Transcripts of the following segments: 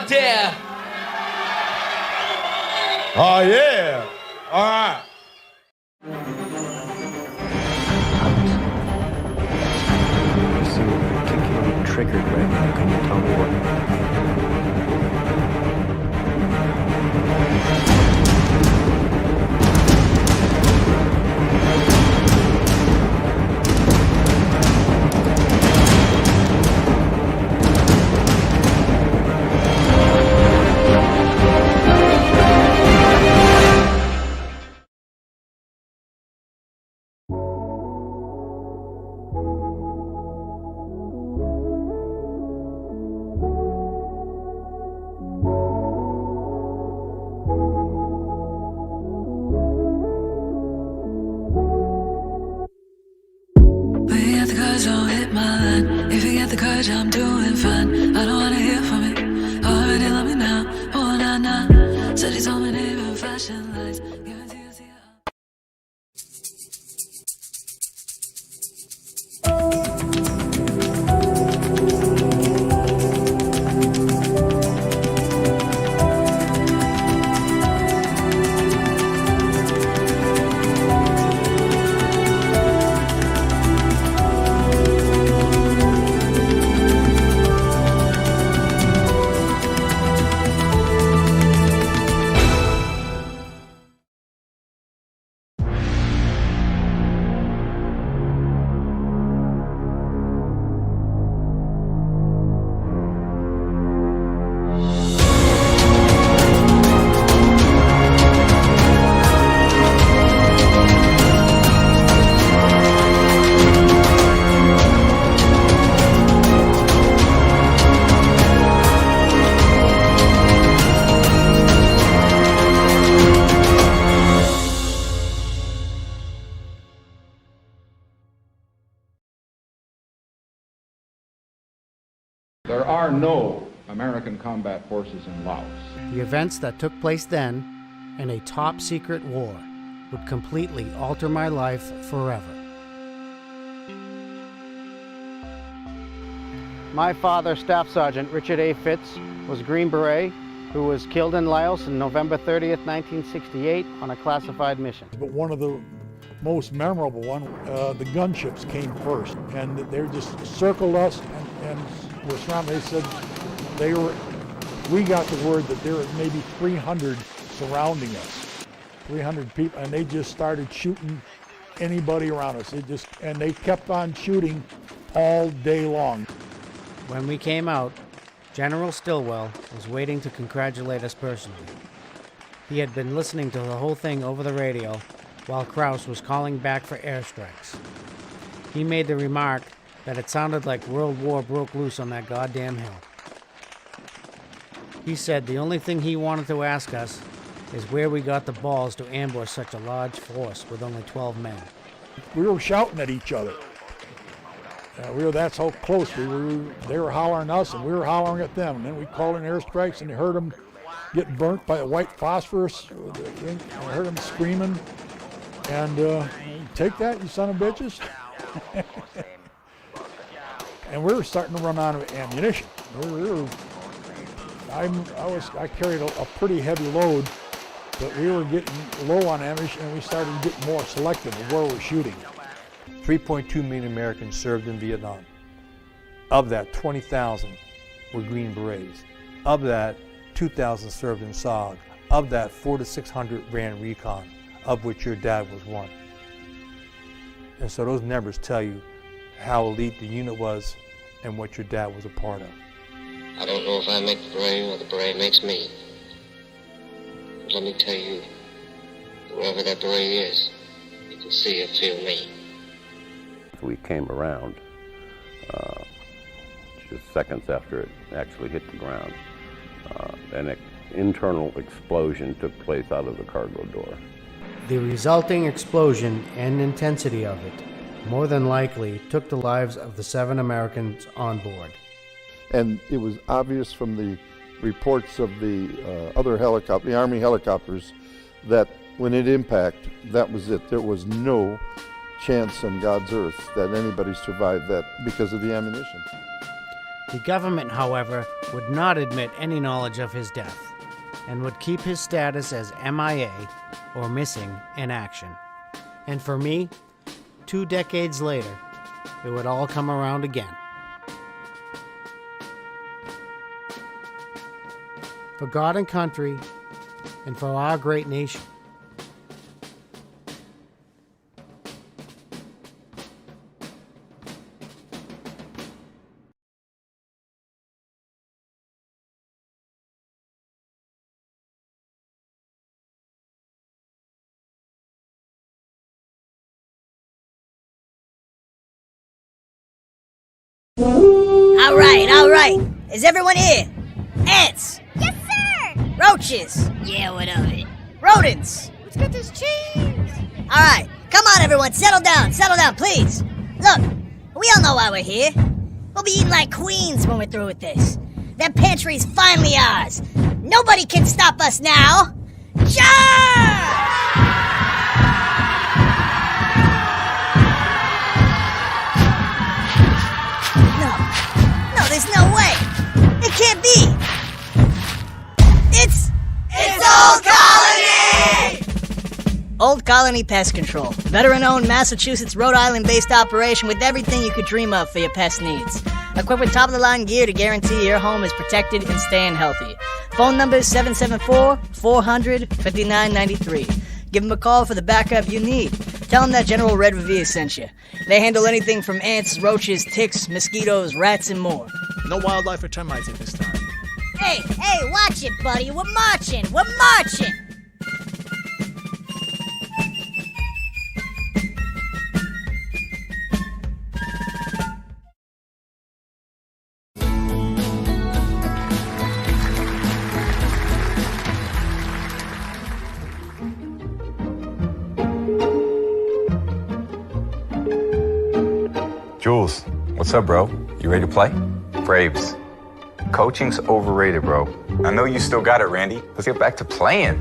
dare. Oh, yeah. All right. You seem particularly triggered right now. Can you tell me what? Don't hit my line. If you get the courage, I'm doing fine. I don't wanna hear from it. Already love me now. Oh, nah, nah. Said he's home and even flashing lights. There are no American combat forces in Laos. The events that took place then, in a top-secret war, would completely alter my life forever. My father, Staff Sergeant Richard A. Fitz, was a Green Beret who was killed in Laos on November 30th, 1968 on a classified mission. But one of the most memorable one, the gunships came first, and they just circled us and were surrounded. They said we got the word that there were maybe 300 surrounding us, 300 people, and they just started shooting anybody around us. And they kept on shooting all day long. When we came out, General Stilwell was waiting to congratulate us personally. He had been listening to the whole thing over the radio while Krauss was calling back for airstrikes. He made the remark that it sounded like World War broke loose on that goddamn hill. He said the only thing he wanted to ask us is where we got the balls to ambush such a large force with only 12 men. We were shouting at each other. That's how close we were. They were hollering us and we were hollering at them. And then we called in airstrikes and you heard them get burnt by a white phosphorus. And I heard them screaming. And take that, you son of bitches. And we were starting to run out of ammunition. I carried a pretty heavy load, but we were getting low on ammunition and we started getting more selective of where we're shooting. 3.2 million Americans served in Vietnam. Of that, 20,000 were Green Berets. Of that, 2,000 served in SOG. Of that, 400 to 600 ran recon, of which your dad was one. And so those numbers tell you how elite the unit was and what your dad was a part of. I don't know if I make the beret or the beret makes me. But let me tell you, whoever that beret is, you can see and feel me. We came around just seconds after it actually hit the ground. An internal explosion took place out of the cargo door. The resulting explosion and intensity of it more than likely took the lives of the 7 Americans on board. And it was obvious from the reports of the other helicopter, the Army helicopters, that when it impacted, that was it. There was no chance on God's earth that anybody survived that because of the ammunition. The government, however, would not admit any knowledge of his death and would keep his status as MIA, or missing in action. And for me, 2 decades later, it would all come around again. For God and country, and for our great nation. All right. Is everyone here? Ants. Yes, sir. Roaches. Yeah, what of it? Rodents. Let's get this cheese. All right. Come on, everyone. Settle down, please. Look, we all know why we're here. We'll be eating like queens when we're through with this. That pantry's finally ours. Nobody can stop us now. Charge! No, there's no way. It can't be. It's Old Colony! Old Colony Pest Control. Veteran-owned Massachusetts, Rhode Island-based operation with everything you could dream of for your pest needs. Equipped with top-of-the-line gear to guarantee your home is protected and staying healthy. Phone number is 774-400-5993. Give them a call for the backup you need. Tell them that General Red Revere sent you. They handle anything from ants, roaches, ticks, mosquitoes, rats, and more. No wildlife or termites at this time. Hey, watch it, buddy. We're marching. Jules, what's up, bro? You ready to play? Braves. Coaching's overrated, bro. I know you still got it, Randy. Let's get back to playing.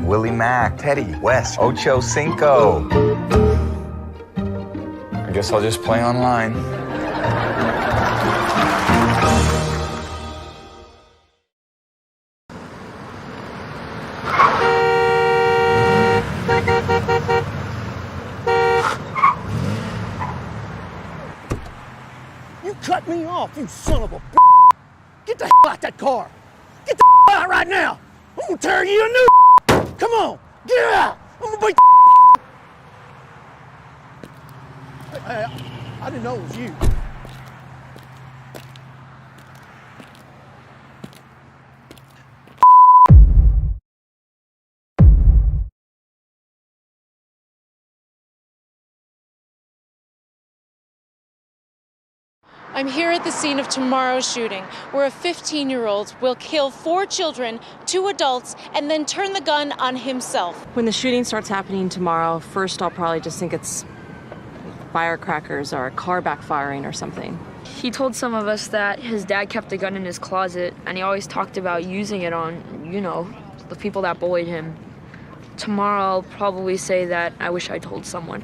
Willie Mack, Teddy, West, Ocho Cinco. I guess I'll just play online. Cut me off, you son of a b****. Get the hell out that car. Get the hell out right now. I'm gonna tear you a new. Come on, get out. I'm gonna beat the. Hey, I didn't know it was you. I'm here at the scene of tomorrow's shooting, where a 15-year-old will kill 4 children, 2 adults, and then turn the gun on himself. When the shooting starts happening tomorrow, first I'll probably just think it's firecrackers or a car backfiring or something. He told some of us that his dad kept a gun in his closet, and he always talked about using it on, the people that bullied him. Tomorrow I'll probably say that I wish I told someone.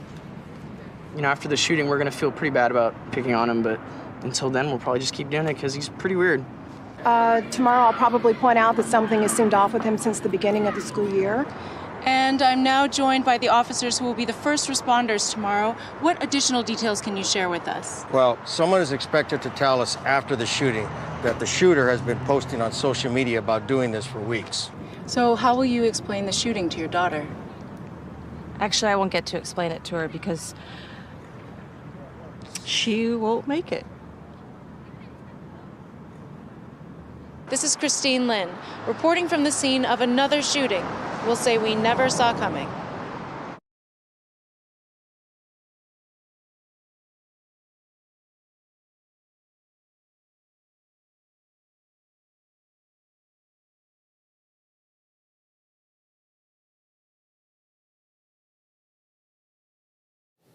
After the shooting, we're gonna feel pretty bad about picking on him, but until then, we'll probably just keep doing it because he's pretty weird. Tomorrow I'll probably point out that something has seemed off with him since the beginning of the school year. And I'm now joined by the officers who will be the first responders tomorrow. What additional details can you share with us? Well, someone is expected to tell us after the shooting that the shooter has been posting on social media about doing this for weeks. So how will you explain the shooting to your daughter? Actually, I won't get to explain it to her because she won't make it. This is Christine Lynn, reporting from the scene of another shooting we'll say we never saw coming.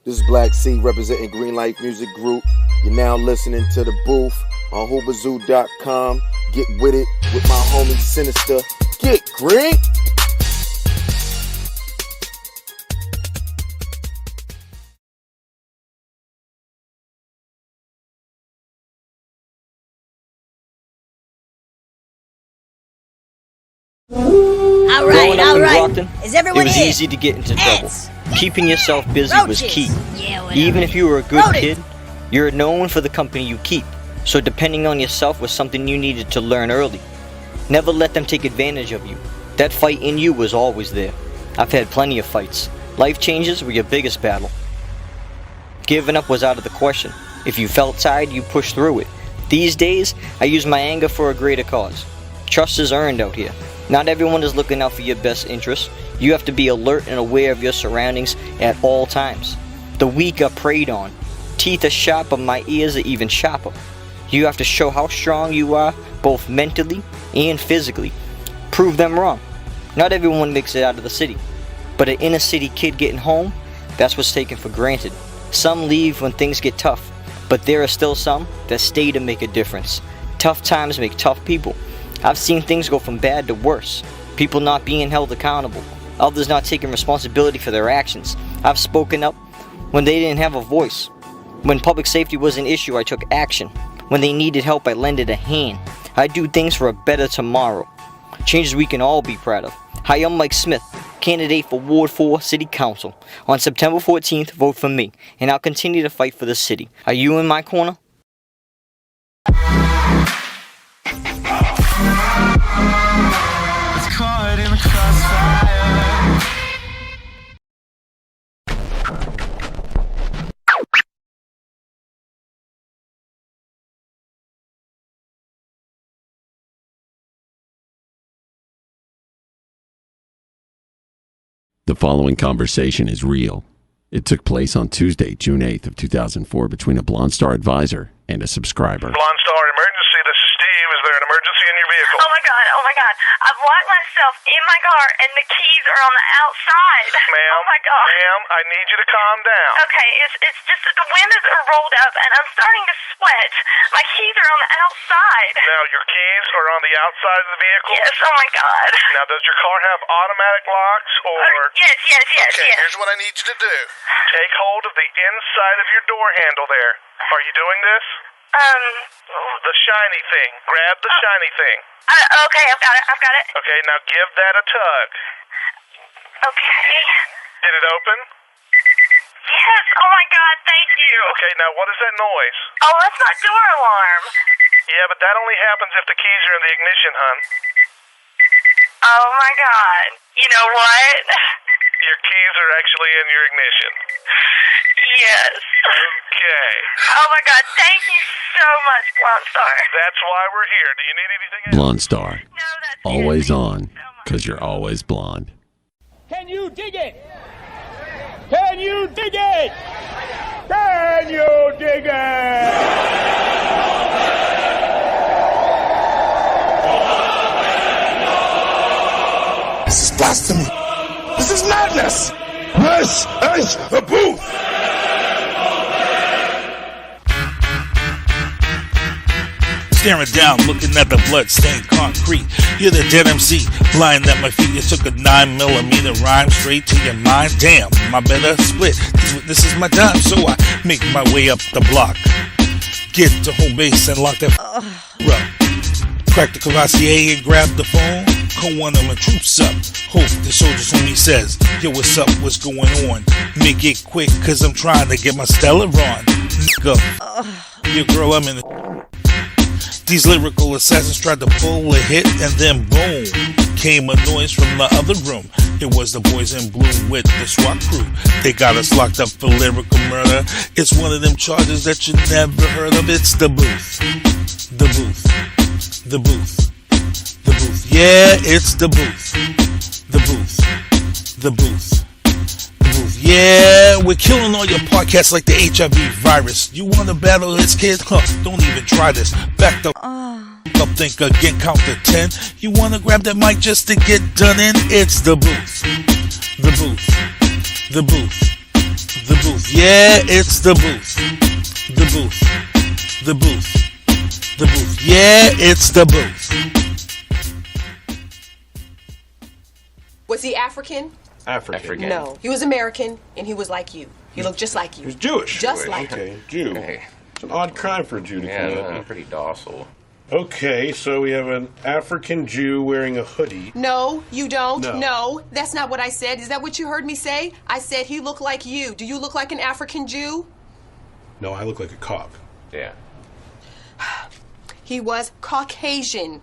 This is Black C representing Green Life Music Group. You're now listening to The Booth on hoobazoo.com. Get with it with my homie Sinister. Get green! Growing up in Brockton, Is it everyone was here? easy to get into trouble. Ants. Keeping yourself busy was Roaches. key. Yeah, whatever. Even if you were a good Rodents. kid, you're known for the company you keep. So depending on yourself was something you needed to learn early. Never let them take advantage of you. That fight in you was always there. I've had plenty of fights. Life changes were your biggest battle. Giving up was out of the question. If you felt tired, you pushed through it. These days, I use my anger for a greater cause. Trust is earned out here. Not everyone is looking out for your best interests. You have to be alert and aware of your surroundings at all times. The weak are preyed on. Teeth are sharp, but my ears are even sharper. You have to show how strong you are, both mentally and physically. Prove them wrong. Not everyone makes it out of the city. But an inner city kid getting home, that's what's taken for granted. Some leave when things get tough, but there are still some that stay to make a difference. Tough times make tough people. I've seen things go from bad to worse. People not being held accountable. Others not taking responsibility for their actions. I've spoken up when they didn't have a voice. When public safety was an issue, I took action. When they needed help, I lended a hand. I do things for a better tomorrow. Changes we can all be proud of. Hi, I'm Mike Smith, candidate for Ward 4 City Council. On September 14th, vote for me, and I'll continue to fight for the city. Are you in my corner? It's caught in the crossfire. The following conversation is real. It took place on Tuesday, June 8th of 2004 between a Blonde Star advisor and a subscriber. Blonde Star emergency, this is Steve. Is there an emergency in your vehicle? Oh my god. I've locked myself in my car and the keys are on the outside. Ma'am, oh my god. Ma'am, I need you to calm down. Okay, it's just that the windows are rolled up and I'm starting to sweat. My keys are on the outside. Now, your keys are on the outside of the vehicle? Yes, oh my god. Now, does your car have automatic locks or... Yes. Okay, here's what I need you to do. Take hold of the inside of your door handle there. Are you doing this? The shiny thing. Grab the shiny thing. Okay, I've got it. Okay, now give that a tug. Okay. Did it open? Yes, oh my god, thank you. Okay, now what is that noise? Oh, that's my door alarm. Yeah, but that only happens if the keys are in the ignition, hon. Oh my god. You know what? Your keys are actually in your ignition. Yes. Okay. Oh my god, thank you so much, Blonde Star. That's why we're here. Do you need anything else? Blonde Star. Always on, because you're always blonde. Can you dig it? Can you dig it? Can you dig it? This is blasphemy. This is madness. This is the booth. Staring down, looking at the blood-stained concrete. You're the dead MC, lying at my feet. You took a 9mm rhyme straight to your mind. Damn, my better split. This is my time, so I make my way up the block. Get to home base and lock that up. Crack the Cavassier and grab the phone. Call one of my troops up. Hope the soldiers homie says, yo, what's up, what's going on? Make it quick, cause I'm trying to get my Stella on. Nigga, your girl, I'm in the... These lyrical assassins tried to pull a hit, and then boom, came a noise from the other room. It was the boys in blue with the SWAT crew. They got us locked up for lyrical murder. It's one of them charges that you never heard of. It's the booth. The booth. The booth. The booth. Yeah, it's the booth. The booth. The booth. Yeah, we're killing all your podcasts like the HIV virus. You want to battle this kid? Huh, don't even try this. Back the up, think again, count to 10. You want to grab that mic just to get done in? It's the booth. The booth. The booth. The booth. Yeah, it's the booth. The booth. The booth. The booth. Yeah, it's the booth. Was he African? African. No, he was American, and he was like you. He looked just like you. He was Jewish. Just like you. Okay, Jew. Okay. It's an odd crime for a Jew to commit. Pretty docile. Okay, so we have an African Jew wearing a hoodie. No, you don't. No. No, that's not what I said. Is that what you heard me say? I said he looked like you. Do you look like an African Jew? No, I look like a cop. Yeah. He was Caucasian.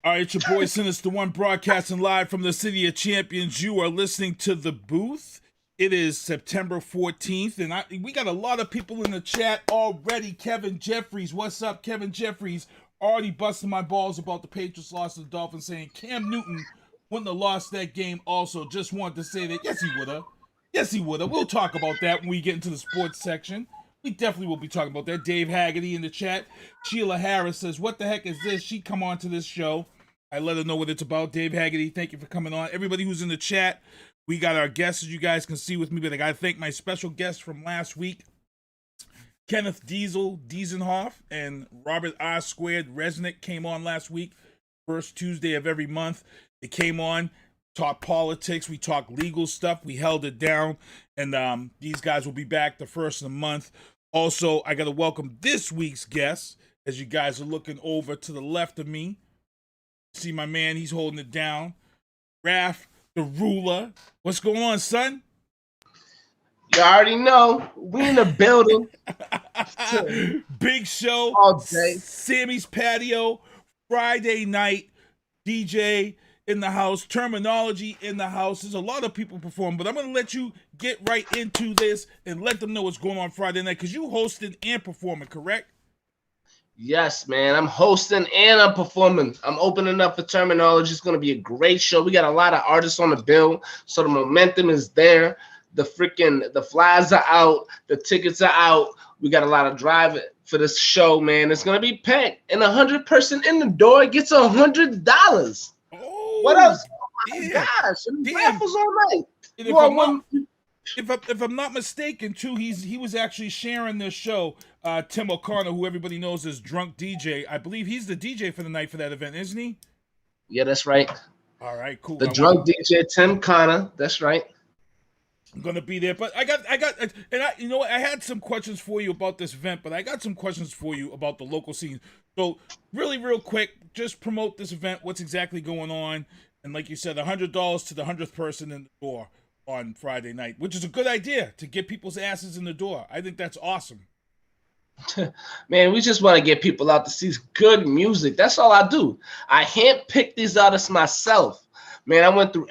All right, it's your boy Sinister One broadcasting live from the City of Champions. You are listening to The Booth. It is September 14th, and we got a lot of people in the chat already. Kevin Jeffries, what's up, Kevin Jeffries? Already busting my balls about the Patriots loss to the Dolphins, saying Cam Newton wouldn't have lost that game also. Just wanted to say that, yes, he would have. Yes, he would have. We'll talk about that when we get into the sports section. We definitely will be talking about that. Dave Haggerty in the chat. Sheila Harris says, what the heck is this? She come on to this show. I let her know what it's about. Dave Haggerty, thank you for coming on. Everybody who's in the chat, we got our guests, as you guys can see with me, but I got to thank my special guests from last week, Kenneth Diesenhof, and Robert R. Squared Resnick came on last week, first Tuesday of every month. They came on, talked politics, we talked legal stuff, we held it down, and these guys will be back the first of the month. Also, I got to welcome this week's guests, as you guys are looking over to the left of me. See my man, he's holding it down. Raff Theruler. What's going on, son? You already know. We in the building. Big show. All day. Sammy's Patio. Friday night. DJ in the house. Terminology in the house. There's a lot of people performing, but I'm going to let you get right into this and let them know what's going on Friday night, because you hosted and performing, correct? Yes, man. I'm hosting and I'm performing. I'm opening up for Terminology. It's going to be a great show. We got a lot of artists on the bill, so the momentum is there. The flyers are out. The tickets are out. We got a lot of drive for this show, man. It's going to be packed. And 100 person in the door gets $100. Oh, what else? Oh, my yeah. gosh. And raffles all night. If I'm not mistaken, too, he was actually sharing this show. Tim O'Connor, who everybody knows as Drunk DJ, I believe he's the DJ for the night for that event, isn't he? Yeah, that's right. All right, cool. The Drunk DJ, Tim Connor. That's right. I'm gonna be there, but I got, and you know what? I had some questions for you about this event, but I got some questions for you about the local scene. So, really, real quick, just promote this event. What's exactly going on? And like you said, $100 to the 100th person in the door on Friday night, which is a good idea to get people's asses in the door. I think that's awesome. Man, we just want to get people out to see good music. That's all I do. I handpick these artists myself. Man, I went through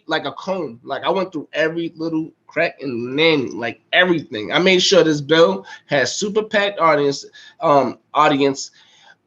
like a comb. Like, I went through every little crack in the name, like everything. I made sure this bill has super packed audience,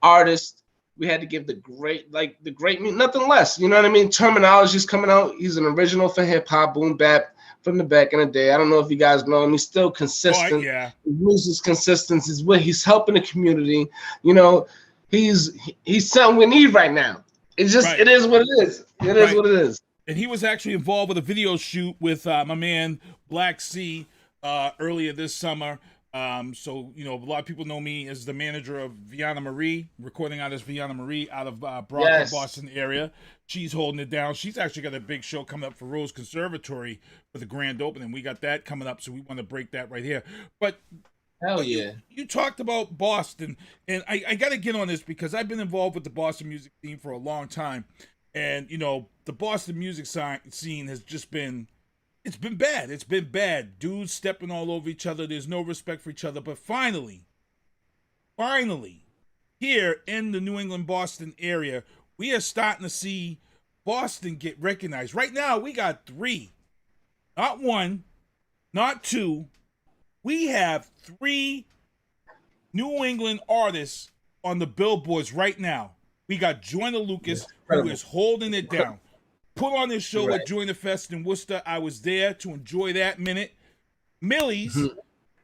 artists. We had to give the great nothing less. You know what I mean? Terminology's coming out. He's an original for hip hop, boom bap from the back in the day. I don't know if you guys know him. He's still consistent. Oh, yeah. His music's consistency is what he's helping the community. You know, he's something we need right now. It's just It is what it is. It is what it is. And he was actually involved with a video shoot with my man Black C earlier this summer. So, you know, a lot of people know me as the manager of Viana Marie, recording artist Viana Marie out of Brockton, Boston area. She's holding it down. She's actually got a big show coming up for Rose Conservatory for the grand opening. We got that coming up, so we want to break that right here. But hell yeah. You talked about Boston, and I got to get on this because I've been involved with the Boston music scene for a long time. And, you know, the Boston music scene has just been... It's been bad. It's been bad. Dudes stepping all over each other. There's no respect for each other. But finally, here in the New England, Boston area, we are starting to see Boston get recognized. Right now, we got 3. Not 1, not 2. We have 3 New England artists on the billboards right now. We got Joyner Lucas, who is holding it down. Put on this show at Joyner Fest in Worcester. I was there to enjoy that minute. Millie's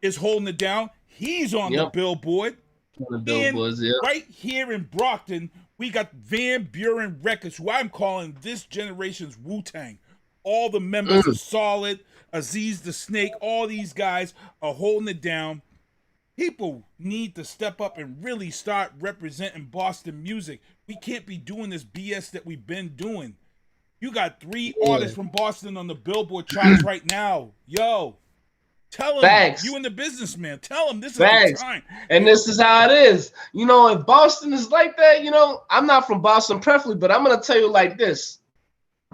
is holding it down. He's on the billboard. Right here in Brockton, we got Van Buren Records, who I'm calling this generation's Wu-Tang. All the members are solid. Aziz the Snake, all these guys are holding it down. People need to step up and really start representing Boston music. We can't be doing this BS that we've been doing. You got 3 artists from Boston on the Billboard charts right now. Yo, Tell him. Facts. You and the businessman. Tell him this is Facts. the time. And this is how it is. You know, if Boston is like that, you know, I'm not from Boston preferably, but I'm going to tell you like this.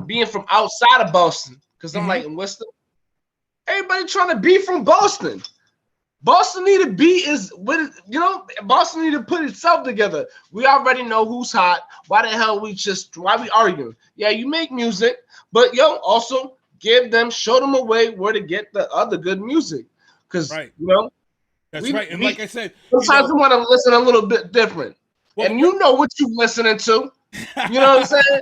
Being from outside of Boston, because I'm like in Worcester, everybody trying to be from Boston. Boston need to be Boston need to put itself together. We already know who's hot. Why the hell why we arguing? Yeah, you make music, but also show them a way where to get the other good music. Because right. That's right. And like I said, sometimes we want to listen a little bit different. Well, and you know what you listening to. You know what I'm saying?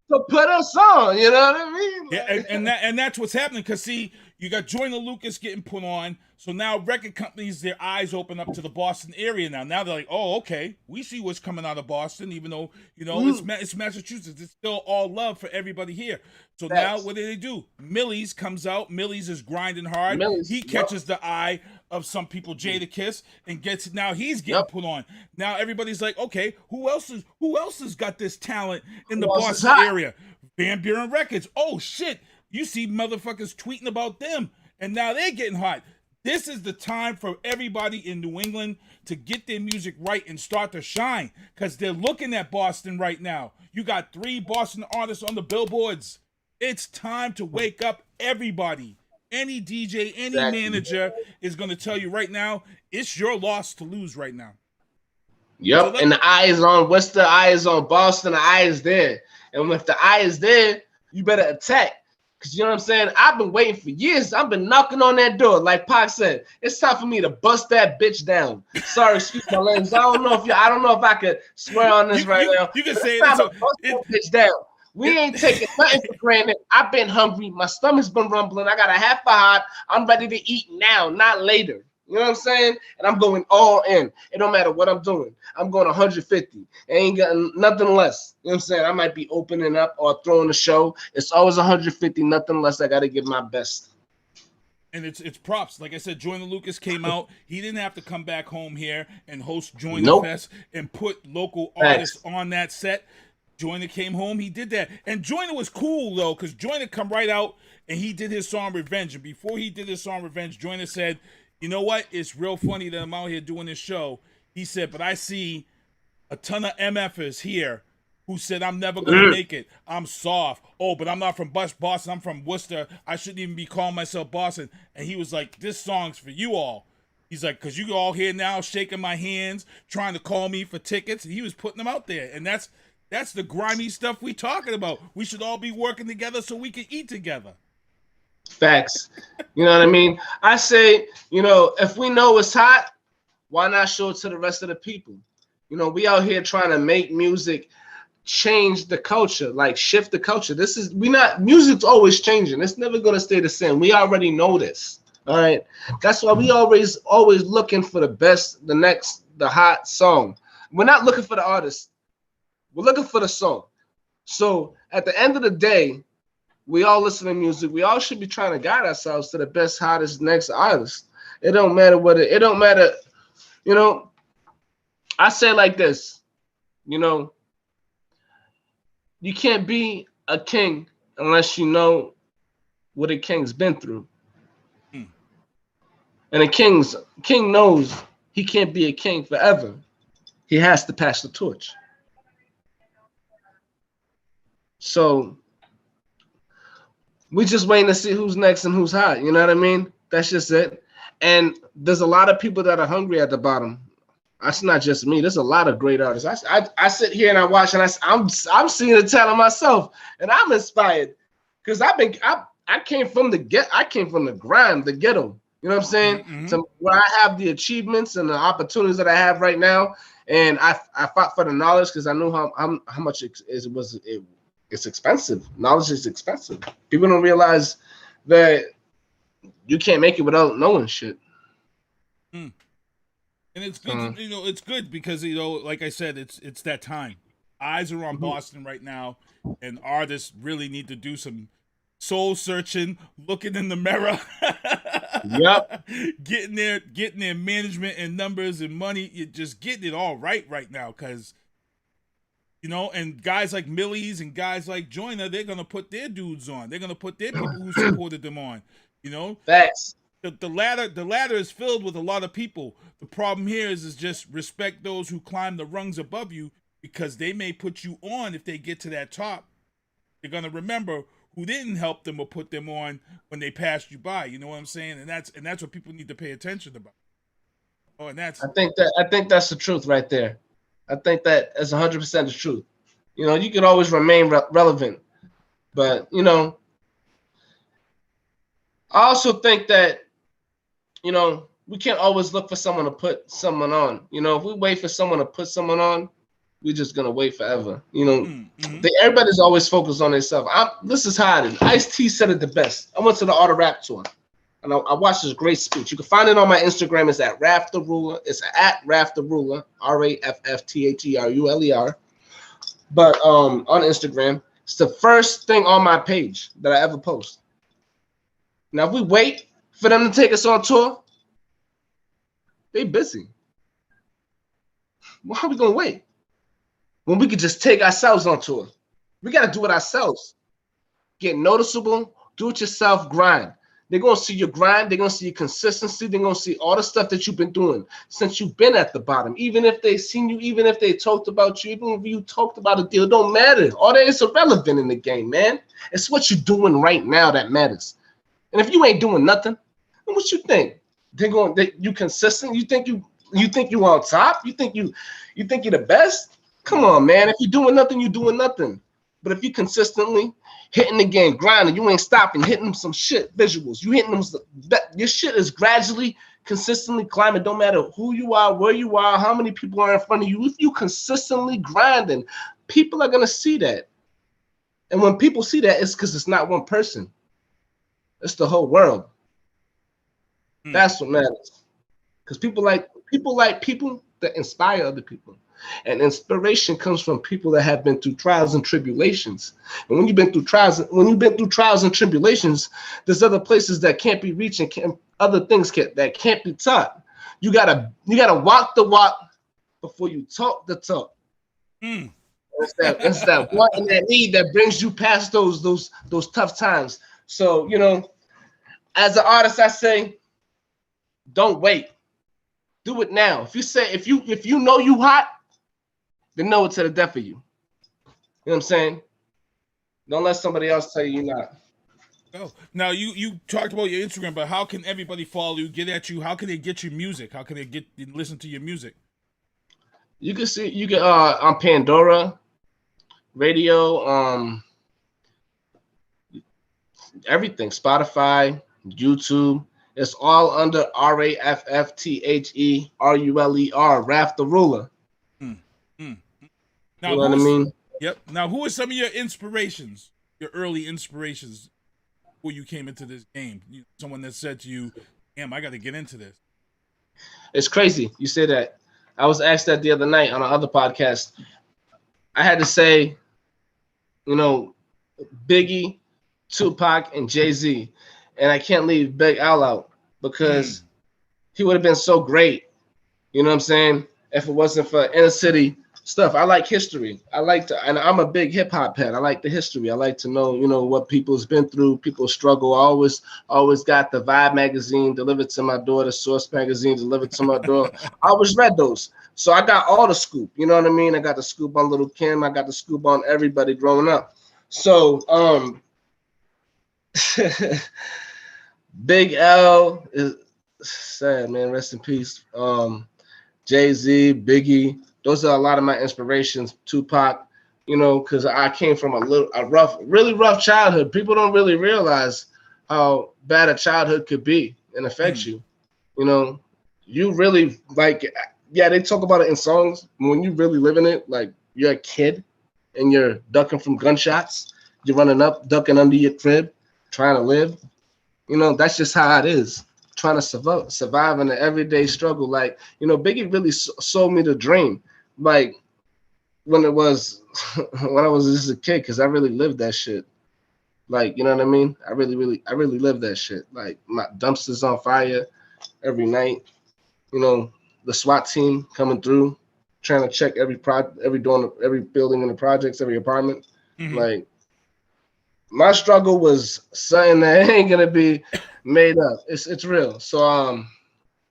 So put us on, you know what I mean? Yeah, and that's what's happening. Because see, you got Joyner Lucas getting put on. So now record companies, their eyes open up to the Boston area now. Now they're like, oh, okay, we see what's coming out of Boston, even though, it's Massachusetts. It's still all love for everybody here. So now what do? Millie's comes out. Millie's is grinding hard. He catches the eye of some people, Jadakiss, and he's getting put on. Now everybody's like, okay, who else has got this talent in the Boston area? Van Buren Records. Oh shit. You see motherfuckers tweeting about them, and now they're getting hot. This is the time for everybody in New England to get their music right and start to shine, because they're looking at Boston right now. You got 3 Boston artists on the billboards. It's time to wake up, everybody. Any DJ, any manager is going to tell you right now, it's your loss to lose right now. Yep, and the eye is on Worcester, the eye is on Boston, the eye is there. And if the eye is there, you better attack. Because you know what I'm saying? I've been waiting for years. I've been knocking on that door. Like Pac said, it's time for me to bust that bitch down. Sorry, excuse my language. I don't know if I could swear on this now. You can say it's time to bust that bitch down. We ain't taking nothing for granted. I've been hungry. My stomach's been rumbling. I got a half a heart. I'm ready to eat now, not later. You know what I'm saying? And I'm going all in. It don't matter what I'm doing. I'm going 150. I ain't got nothing less. You know what I'm saying? I might be opening up or throwing a show. It's always 150, nothing less. I got to give my best. And it's props. Like I said, Joyner Lucas came out. He didn't have to come back home here and host Joyner Fest and put local artists on that set. Joyner came home. He did that. And Joyner was cool, though, because Joyner come right out and he did his song Revenge. And before he did his song Revenge, Joyner said, you know what? It's real funny that I'm out here doing this show. He said, but I see a ton of MFers here who said I'm never going to make it. I'm soft. Oh, but I'm not from Boston. I'm from Worcester. I shouldn't even be calling myself Boston. And he was like, this song's for you all. He's like, because you all here now shaking my hands, trying to call me for tickets. And he was putting them out there. And that's the grimy stuff we talking about. We should all be working together so we can eat together. Facts. You know what I mean? I say, if we know it's hot, why not show it to the rest of the people? We out here trying to make music change the culture, like shift the culture. Music's always changing. It's never going to stay the same. We already know this. All right. That's why we always looking for the best, the hot song. We're not looking for the artist. We're looking for the song. So at the end of the day, we all listen to music. We all should be trying to guide ourselves to the best, hottest next artist. It don't matter it don't matter. I say like this, you can't be a king unless you know what a king's been through. And a king knows he can't be a king forever. He has to pass the torch. So we just waiting to see who's next and who's hot. You know what I mean? That's just it. And there's a lot of people that are hungry at the bottom. That's not just me. There's a lot of great artists. I sit here and I watch and I'm seeing the talent myself, and I'm inspired because I came from the grind, the ghetto. You know what I'm saying? Mm-hmm. So where I have the achievements and the opportunities that I have right now, and I fought for the knowledge because I knew how much it's expensive. Knowledge is expensive. People don't realize that you can't make it without knowing shit. And it's good, it's good because, like I said, it's that time. Eyes are on Boston right now, and artists really need to do some soul searching, looking in the mirror. Yep. Getting their management and numbers and money, just getting it all right now, because and guys like Millie's and guys like Joyner, they're gonna put their dudes on. They're gonna put their people who supported them on. Facts. the ladder is filled with a lot of people. The problem here is just respect those who climb the rungs above you, because they may put you on if they get to that top. They're gonna remember who didn't help them or put them on when they passed you by. You know what I'm saying? And that's what people need to pay attention about. Oh, and that's I think that's the truth right there. I think that is 100% the truth. You know, you can always remain relevant, but you know, I also think that, you know, we can't always look for someone to put someone on. You know, if we wait for someone to put someone on, we're just gonna wait forever. You know, everybody's always focused on themselves. This is how it is. Ice-T said it the best. I went to the Art of Rap tour, and I watched this great speech. You can find it on my Instagram. It's at Raff Theruler. It's at Raff Theruler, RAFFTHERULER. But on Instagram, it's the first thing on my page that I ever post. Now, if we wait for them to take us on tour, they busy. Why are we gonna wait when we could just take ourselves on tour? We gotta do it ourselves. Get noticeable, do it yourself, grind. They're gonna see your grind, they're gonna see your consistency, they're gonna see all the stuff that you've been doing since you've been at the bottom. Even if they seen you, even if they talked about you, even if you talked about a deal, it don't matter. All that is irrelevant in the game, man. It's what you're doing right now that matters. And if you ain't doing nothing, then what you think? You consistent? You think you on top? You think you're the best? Come on, man. If you're doing nothing, you're doing nothing. But if you consistently hitting the game, grinding, you ain't stopping, hitting them some shit visuals. You hitting them. Your shit is gradually, consistently climbing. Don't matter who you are, where you are, how many people are in front of you. If you consistently grinding, people are gonna see that. And when people see that, it's because it's not one person. It's the whole world. That's what matters. Because people like people that inspire other people. And inspiration comes from people that have been through trials and tribulations. And when you've been through trials and tribulations, there's other places that can't be reached and other things that can't be taught. You gotta walk the walk before you talk the talk. It's that want and that need that brings you past those tough times. So, you know, as an artist, I say, don't wait. Do it now. If you know you hot, then know it to the death of you. You know what I'm saying? Don't let somebody else tell you you're not. Oh, now you talked about your Instagram, but how can everybody follow you, get at you? How can they get your music? How can they listen to your music? You can on Pandora, radio, everything, Spotify, YouTube. It's all under RAFFTHERULER, Raff Theruler. Now, you know what I mean? Yep. Now, who are some of your inspirations, your early inspirations, before you came into this game? Someone that said to you, damn, I got to get into this. It's crazy you say that. I was asked that the other night on another podcast. I had to say, you know, Biggie, Tupac, and Jay-Z. And I can't leave Big Al out because he would have been so great, you know what I'm saying, if it wasn't for inner city stuff. I like history. And I'm a big hip hop head. I like the history. I like to know, you know, what people's been through, people's struggle. I always got the Vibe magazine delivered to my door, the Source magazine delivered to my door. I always read those. So I got all the scoop, you know what I mean? I got the scoop on Little Kim. I got the scoop on everybody growing up. So, Big L is sad, man. Rest in peace. Jay-Z, Biggie. Those are a lot of my inspirations. Tupac, you know, because I came from a really rough childhood. People don't really realize how bad a childhood could be and affect you. You know, you really they talk about it in songs. When you really live in it, like you're a kid and you're ducking from gunshots, you're running up, ducking under your crib, trying to live. You know, that's just how it is. Trying to survive in the everyday struggle. Like, you know, Biggie really sold me the dream. Like when I was just a kid, because I really lived that shit. Like, you know what I mean? I really lived that shit. Like my dumpsters on fire every night. You know, the SWAT team coming through, trying to check every door, every building in the projects, every apartment. Like, My struggle was something that ain't gonna be made up. It's real. So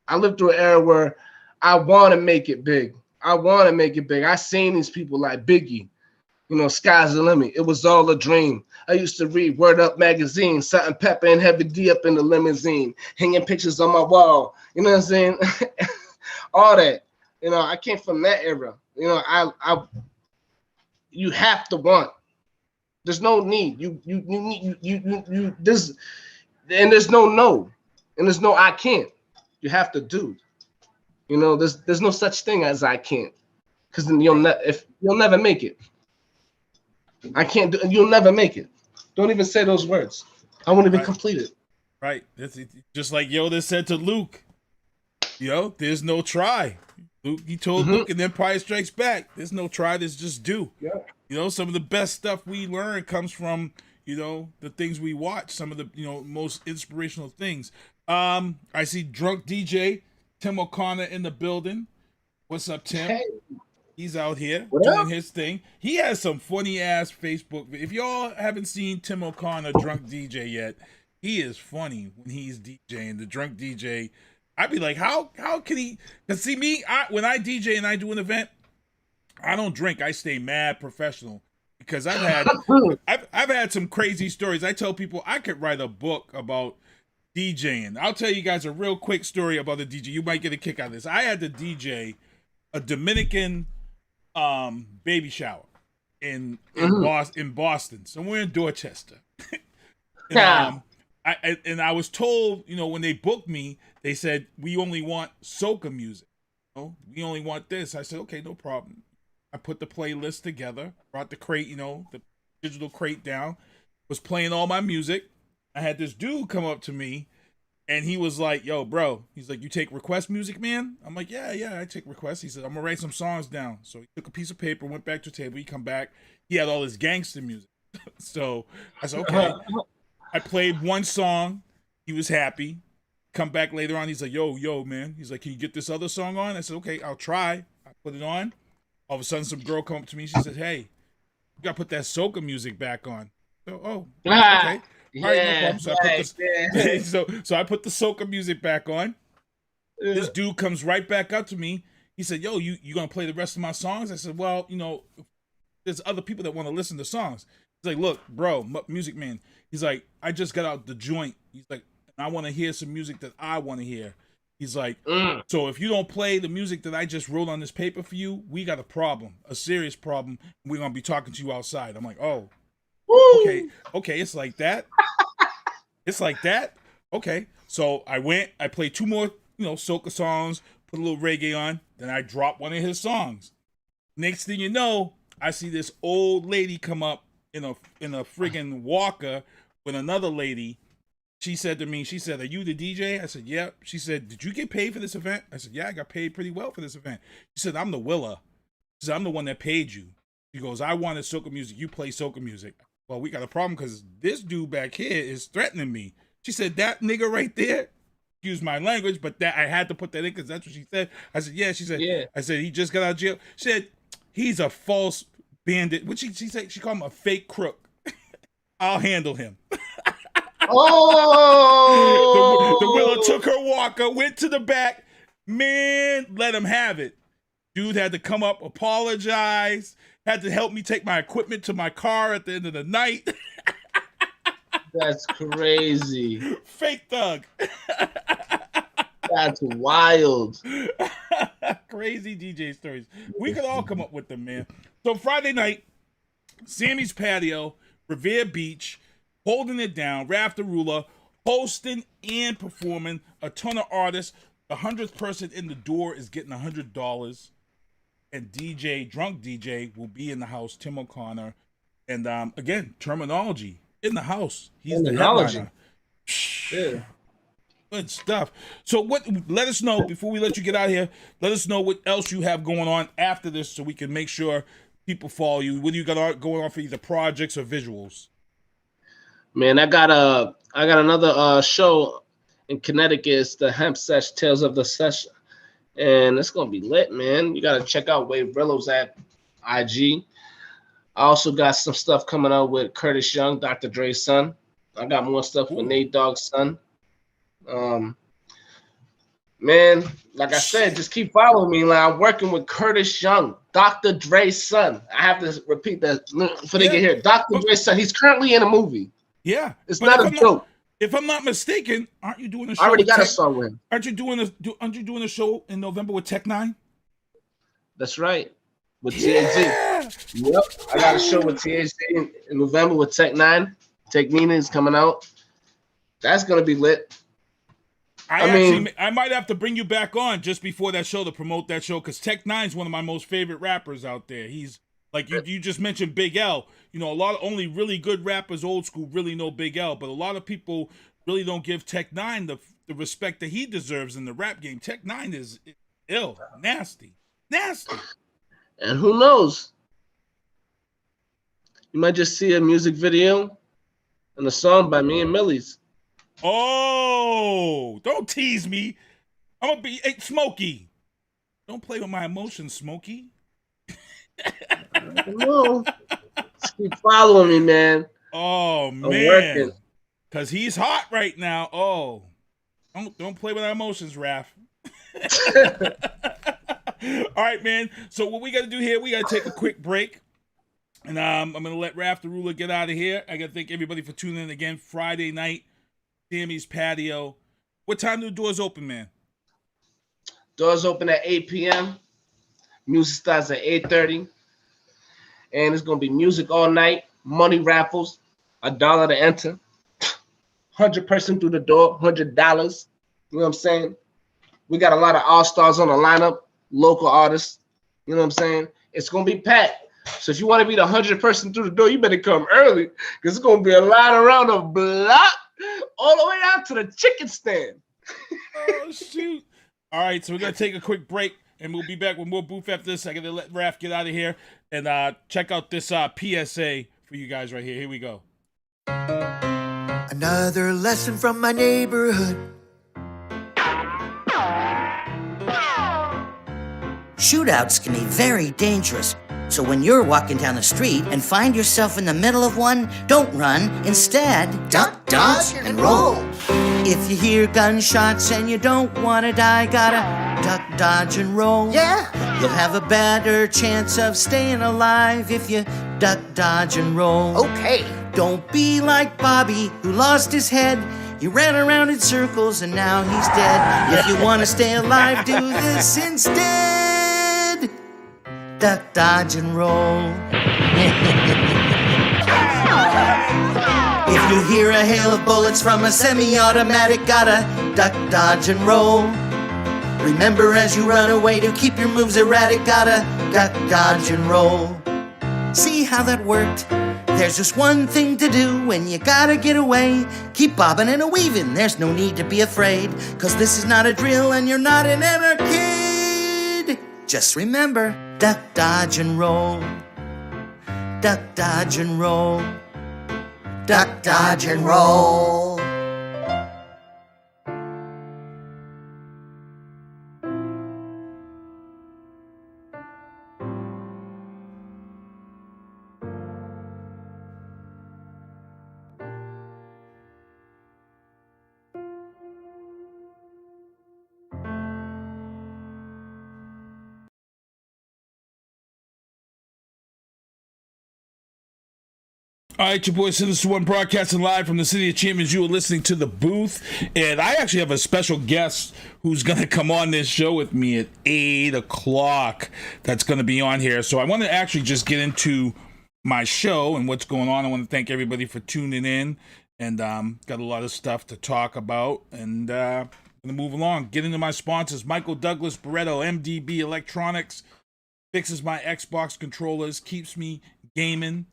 I lived through an era where I want to make it big. I seen these people like Biggie. You know, sky's the limit. It was all a dream. I used to read Word Up magazine, Salt and Pepper and Heavy D up in the limousine, hanging pictures on my wall. You know what I'm saying? All that. You know, I came from that era. You know, you have to want. There's no need. You this, and there's no, and there's no I can't. You have to do. You know, there's no such thing as I can't, because then you'll never make it. I can't do. You'll never make it. Don't even say those words. I won't even complete it. Right. That's just like Yoda said to Luke. There's no try. Luke, he told Luke in Empire Strikes Back, there's no try, there's just do. Yeah. Some of the best stuff we learn comes from, the things we watch, some of the, most inspirational things. I see Drunk DJ, Tim O'Connor in the building. What's up, Tim? Hey. He's out here doing his thing. He has some funny ass Facebook. If y'all haven't seen Tim O'Connor Drunk DJ yet, he is funny when he's DJing. The Drunk DJ, I'd be like, how can he? Cause see me, when I DJ and I do an event, I don't drink. I stay mad professional because I've had some crazy stories. I tell people I could write a book about DJing. I'll tell you guys a real quick story about the DJ. You might get a kick out of this. I had to DJ a Dominican baby shower in Boston, somewhere in Dorchester. And I was told, when they booked me, they said, we only want soca music. We only want this. I said, okay, no problem. I put the playlist together, brought the crate, the digital crate down, was playing all my music. I had this dude come up to me and he was like, yo, bro, he's like, you take request music, man? I'm like, yeah, I take requests. He said, I'm gonna write some songs down. So he took a piece of paper, went back to the table, he come back, he had all this gangster music. So I said, okay. I played one song, he was happy. Come back later on, he's like, yo, man. He's like, can you get this other song on? I said, okay, I'll try. I put it on. All of a sudden, some girl come up to me, she said, hey, you gotta put that soca music back on. So, okay. All right, no problem. So I put the soca music back on. This dude comes right back up to me. He said, yo, you gonna play the rest of my songs? I said, well, there's other people that want to listen to songs. He's like, look, bro, music man. He's like, I just got out the joint. He's like, I want to hear some music that I want to hear. He's like, so if you don't play the music that I just wrote on this paper for you, we got a problem, a serious problem. We're gonna be talking to you outside. I'm like, oh, okay, it's like that. It's like that. Okay. So I went, I played two more, soca songs, put a little reggae on, then I dropped one of his songs. Next thing you know, I see this old lady come up in a friggin' walker with another lady. She said to me, are you the DJ? I said, yeah. She said, did you get paid for this event? I said, yeah, I got paid pretty well for this event. She said, I'm the Willa. She said, I'm the one that paid you. She goes, I wanted soca music. You play soca music. Well, we got a problem because this dude back here is threatening me. She said, that nigga right there, excuse my language, but that I had to put that in because that's what she said. I said, yeah. She said, yeah. I said, he just got out of jail. She said, he's a false bandit. What she said? She called him a fake crook. I'll handle him. Oh! The Willa took her walker, went to the back. Man, let him have it. Dude had to come up, apologize, had to help me take my equipment to my car at the end of the night. That's crazy. Fake thug. That's wild. Crazy DJ stories. We could all come up with them, man. So Friday night, Sammy's Patio, Revere Beach, holding it down, Raff Theruler, hosting and performing, a ton of artists. The 100th person in the door is getting $100. And Drunk DJ will be in the house, Tim O'Connor. And again, Terminology in the house. He's the headliner. Yeah. Good stuff. So let us know, before we let you get out of here, let us know what else you have going on after this so we can make sure people follow you. What do you got going on for either projects or visuals? Man, I got another show in Connecticut. It's the Hemp Sesh, Tales of the Session. And it's going to be lit, man. You got to check out Wade Brillo's at IG. I also got some stuff coming out with Curtis Young, Dr. Dre's son. I got more stuff with Nate Dogg's son. Man, like I said, just keep following me. Like, I'm working with Curtis Young, Dr. Dre's son. I have to repeat that for they get here. Dr. Dre's son. He's currently in a movie. Yeah, it's not a joke. If I'm not mistaken, aren't you doing a show? I already got a song with him. Aren't you doing a show in November with Tech Nine? That's right, with THZ. Yep, I got a show with THZ in November with Tech Nine. Tech Nina is coming out. That's gonna be lit. I might have to bring you back on just before that show to promote that show, because Tech Nine's one of my most favorite rappers out there. He's like you just mentioned Big L. You know, a lot of only really good rappers, old school, really know Big L, but a lot of people really don't give Tech Nine the respect that he deserves in the rap game. Tech Nine is ill, nasty. And who knows? You might just see a music video and a song by me and Millie's. Oh, don't tease me. I'm gonna be Smokey. Don't play with my emotions, Smokey. No. Just keep following me, man. Oh man, because he's hot right now. Oh, don't play with our emotions, Raff. All right, man. So what we got to do here, we got to take a quick break. And I'm going to let Raff Theruler get out of here. I got to thank everybody for tuning in again. Friday night, Sammy's Patio. What time do the doors open, man? Doors open at 8 p.m. Music starts at 8:30. And it's going to be music all night. Money raffles. $1 to enter. 100 person through the door. $100. You know what I'm saying? We got a lot of all-stars on the lineup. Local artists. You know what I'm saying? It's going to be packed. So if you want to be the 100 person through the door, you better come early, because it's going to be a line around the block all the way out to the chicken stand. Oh, shoot. All right, so we're going to take a quick break, and we'll be back with more Booth after this. I got to let Raff get out of here, and check out this PSA for you guys right here. Here we go. Another lesson from my neighborhood. Shootouts can be very dangerous. So when you're walking down the street and find yourself in the middle of one, don't run. Instead, duck, dodge, and roll. If you hear gunshots and you don't want to die, gotta duck, dodge, and roll. Yeah. You'll have a better chance of staying alive if you duck, dodge, and roll. Okay. Don't be like Bobby, who lost his head. He ran around in circles and now he's dead. If you want to stay alive, do this instead. Duck, dodge, and roll. If you hear a hail of bullets from a semi-automatic, gotta duck, dodge, and roll. Remember as you run away to keep your moves erratic, gotta duck, dodge, and roll. See how that worked? There's just one thing to do when you gotta get away. Keep bobbing and a-weaving, there's no need to be afraid, 'cause this is not a drill and you're not an anarchist. Just remember, duck, dodge, and roll. Duck, dodge, and roll. Duck, dodge, and roll. All right, your boy Sinister One broadcasting live from the City of Champions. You are listening to The Booth, and I actually have a special guest who's going to come on this show with me at 8 o'clock. That's going to be on here. So I want to actually just get into my show and what's going on. I want to thank everybody for tuning in, and got a lot of stuff to talk about, and I'm going to move along. Get into my sponsors. Michael Douglas Barretto, MDB Electronics, fixes my Xbox controllers, keeps me gaming.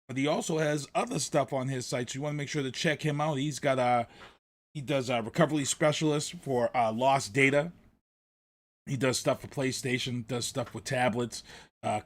But he also has other stuff on his site, so you want to make sure to check him out. He's got he does a recovery specialist for lost data. He does stuff for PlayStation, does stuff with tablets,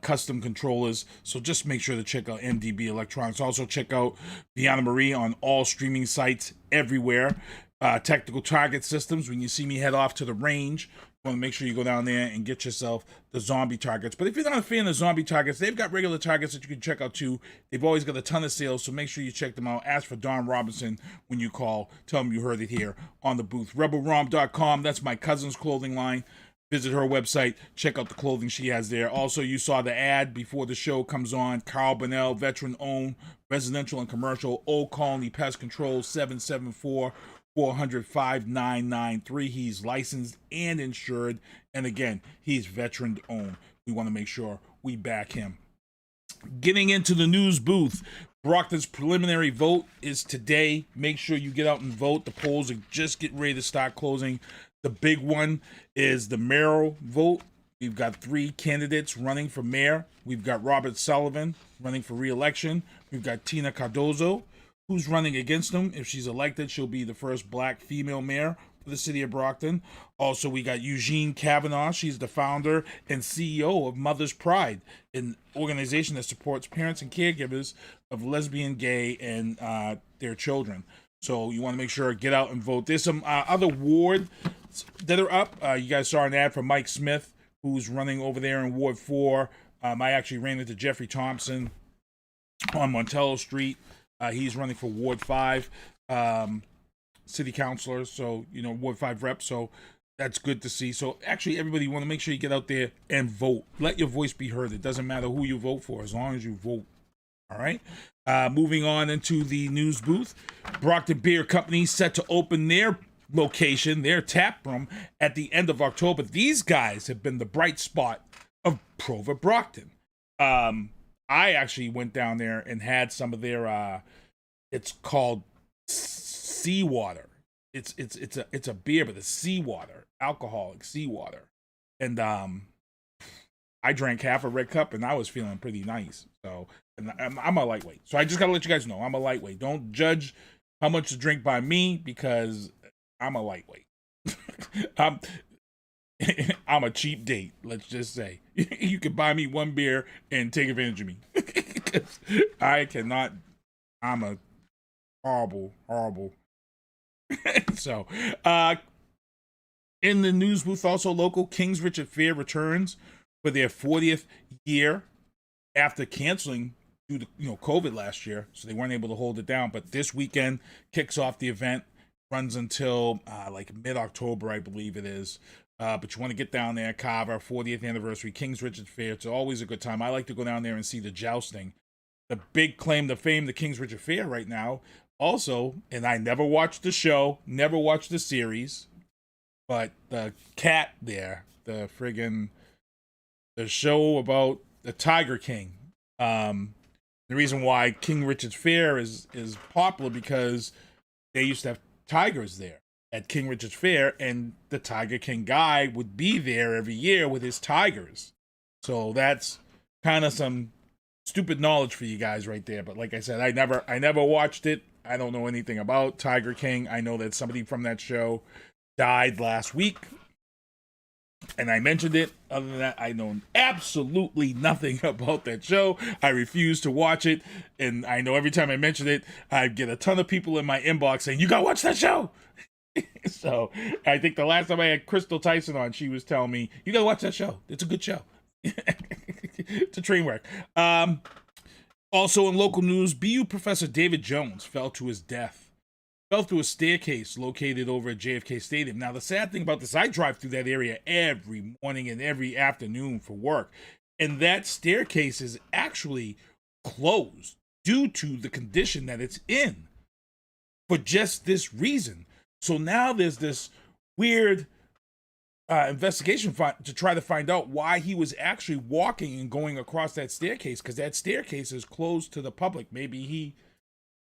custom controllers. So just make sure to check out MDB Electronics. Also check out Deanna Marie on all streaming sites everywhere. Technical Target Systems. When you see me head off to the range, want to make sure you go down there and get yourself the zombie targets. But if you're not a fan of zombie targets, they've got regular targets that you can check out too. They've always got a ton of sales, so make sure you check them out. Ask for Don Robinson when you call. Tell them you heard it here on the booth. RebelRom.com, that's my cousin's clothing line. Visit her website. Check out the clothing she has there. Also, you saw the ad before the show comes on. Carl Bonnell, veteran-owned, residential and commercial, Old Colony Pest Control, 774-400-5993. He's licensed and insured. And again, he's veteran-owned. We want to make sure we back him. Getting into the news booth, Brockton's preliminary vote is today. Make sure you get out and vote. The polls are just getting ready to start closing. The big one is the mayoral vote. We've got 3 candidates running for mayor. We've got Robert Sullivan running for re-election. We've got Tina Cardozo, who's running against him. If she's elected, she'll be the first black female mayor for the city of Brockton. Also, we got Eugene Kavanaugh. She's the founder and CEO of Mother's Pride, an organization that supports parents and caregivers of lesbian, gay, and their children. So you want to make sure get out and vote. There's some other wards that are up. You guys saw an ad for Mike Smith, who's running over there in Ward 4. I actually ran into Jeffrey Thompson on Montello Street. He's running for Ward 5 city councilor, so, Ward 5 rep. So that's good to see. So actually, everybody, you want to make sure you get out there and vote. Let your voice be heard. It doesn't matter who you vote for, as long as you vote. All right. Moving on into the news booth. Brockton Beer Company set to open their location, their tap room, at the end of October. These guys have been the bright spot of Provo Brockton. I actually went down there and had some of their it's called seawater. It's a beer, but it's seawater, alcoholic seawater. And I drank half a red cup and I was feeling pretty nice. So, and I'm a lightweight. So I just gotta let you guys know I'm a lightweight. Don't judge how much to drink by me, because I'm a lightweight. I'm a cheap date, let's just say. You can buy me one beer and take advantage of me. I cannot. I'm a horrible. So, in the news booth, also local, King's Richard Faire returns for their 40th year after canceling due to COVID last year, so they weren't able to hold it down. But this weekend kicks off the event, runs until like mid-October, I believe it is. But you want to get down there, Carver, 40th anniversary, King's Richard Faire. It's always a good time. I like to go down there and see the jousting. The big claim to fame, the King's Richard Faire right now. Also, and I never watched the show, never watched the series, but the cat there, the show about the Tiger King. The reason why King Richard's Faire is popular because they used to have tigers there at King Richard's Faire, and the Tiger King guy would be there every year with his tigers. So that's kind of some stupid knowledge for you guys right there. But like I said, I never watched it. I don't know anything about Tiger King. I know that somebody from that show died last week, and I mentioned it. Other than that, I know absolutely nothing about that show. I refuse to watch it, and I know every time I mention it, I get a ton of people in my inbox saying, "You gotta watch that show." So I think the last time I had Crystal Tyson on, she was telling me, "You gotta watch that show. It's a good show." It's a train wreck. Also in local news, BU Professor David Jones fell to his death. Fell through a staircase located over at JFK Stadium. Now, the sad thing about this, I drive through that area every morning and every afternoon for work, and that staircase is actually closed due to the condition that it's in for just this reason. So now there's this weird investigation to try to find out why he was actually walking and going across that staircase, because that staircase is closed to the public. Maybe he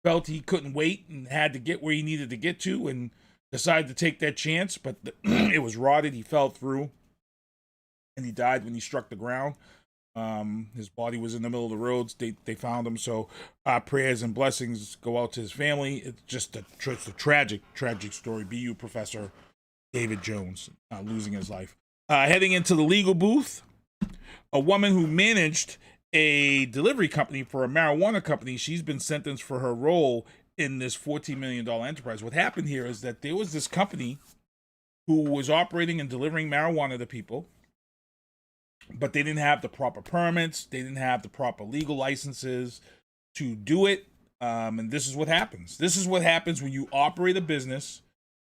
felt he couldn't wait and had to get where he needed to get to and decided to take that chance, but it was rotted. He fell through and he died when he struck the ground. His body was in the middle of the roads. They found him. So prayers and blessings go out to his family. It's just a tragic story. BU Professor David Jones losing his life. Heading into the legal booth, a woman who managed a delivery company for a marijuana company, she's been sentenced for her role in this $14 million enterprise. What happened here is that there was this company who was operating and delivering marijuana to people, but they didn't have the proper permits. They didn't have the proper legal licenses to do it. And this is what happens. This is what happens when you operate a business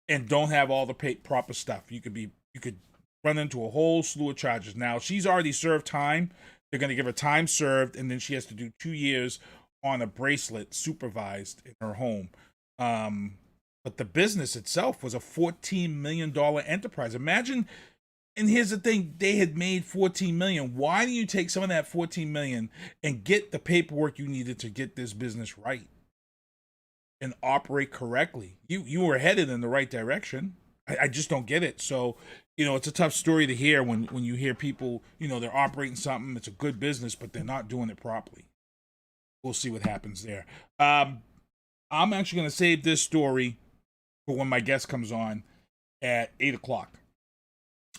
and don't have all the proper stuff. You could run into a whole slew of charges. Now, she's already served time. They're going to give her time served, and then she has to do 2 years on a bracelet supervised in her home. But the business itself was a $14 million enterprise. Imagine, and here's the thing, they had made $14 million. Why do you take some of that $14 million and get the paperwork you needed to get this business right and operate correctly? You were headed in the right direction. I just don't get it. So, it's a tough story to hear when you hear people, they're operating something, it's a good business, but they're not doing it properly. We'll see what happens there. I'm actually going to save this story for when my guest comes on at 8 o'clock.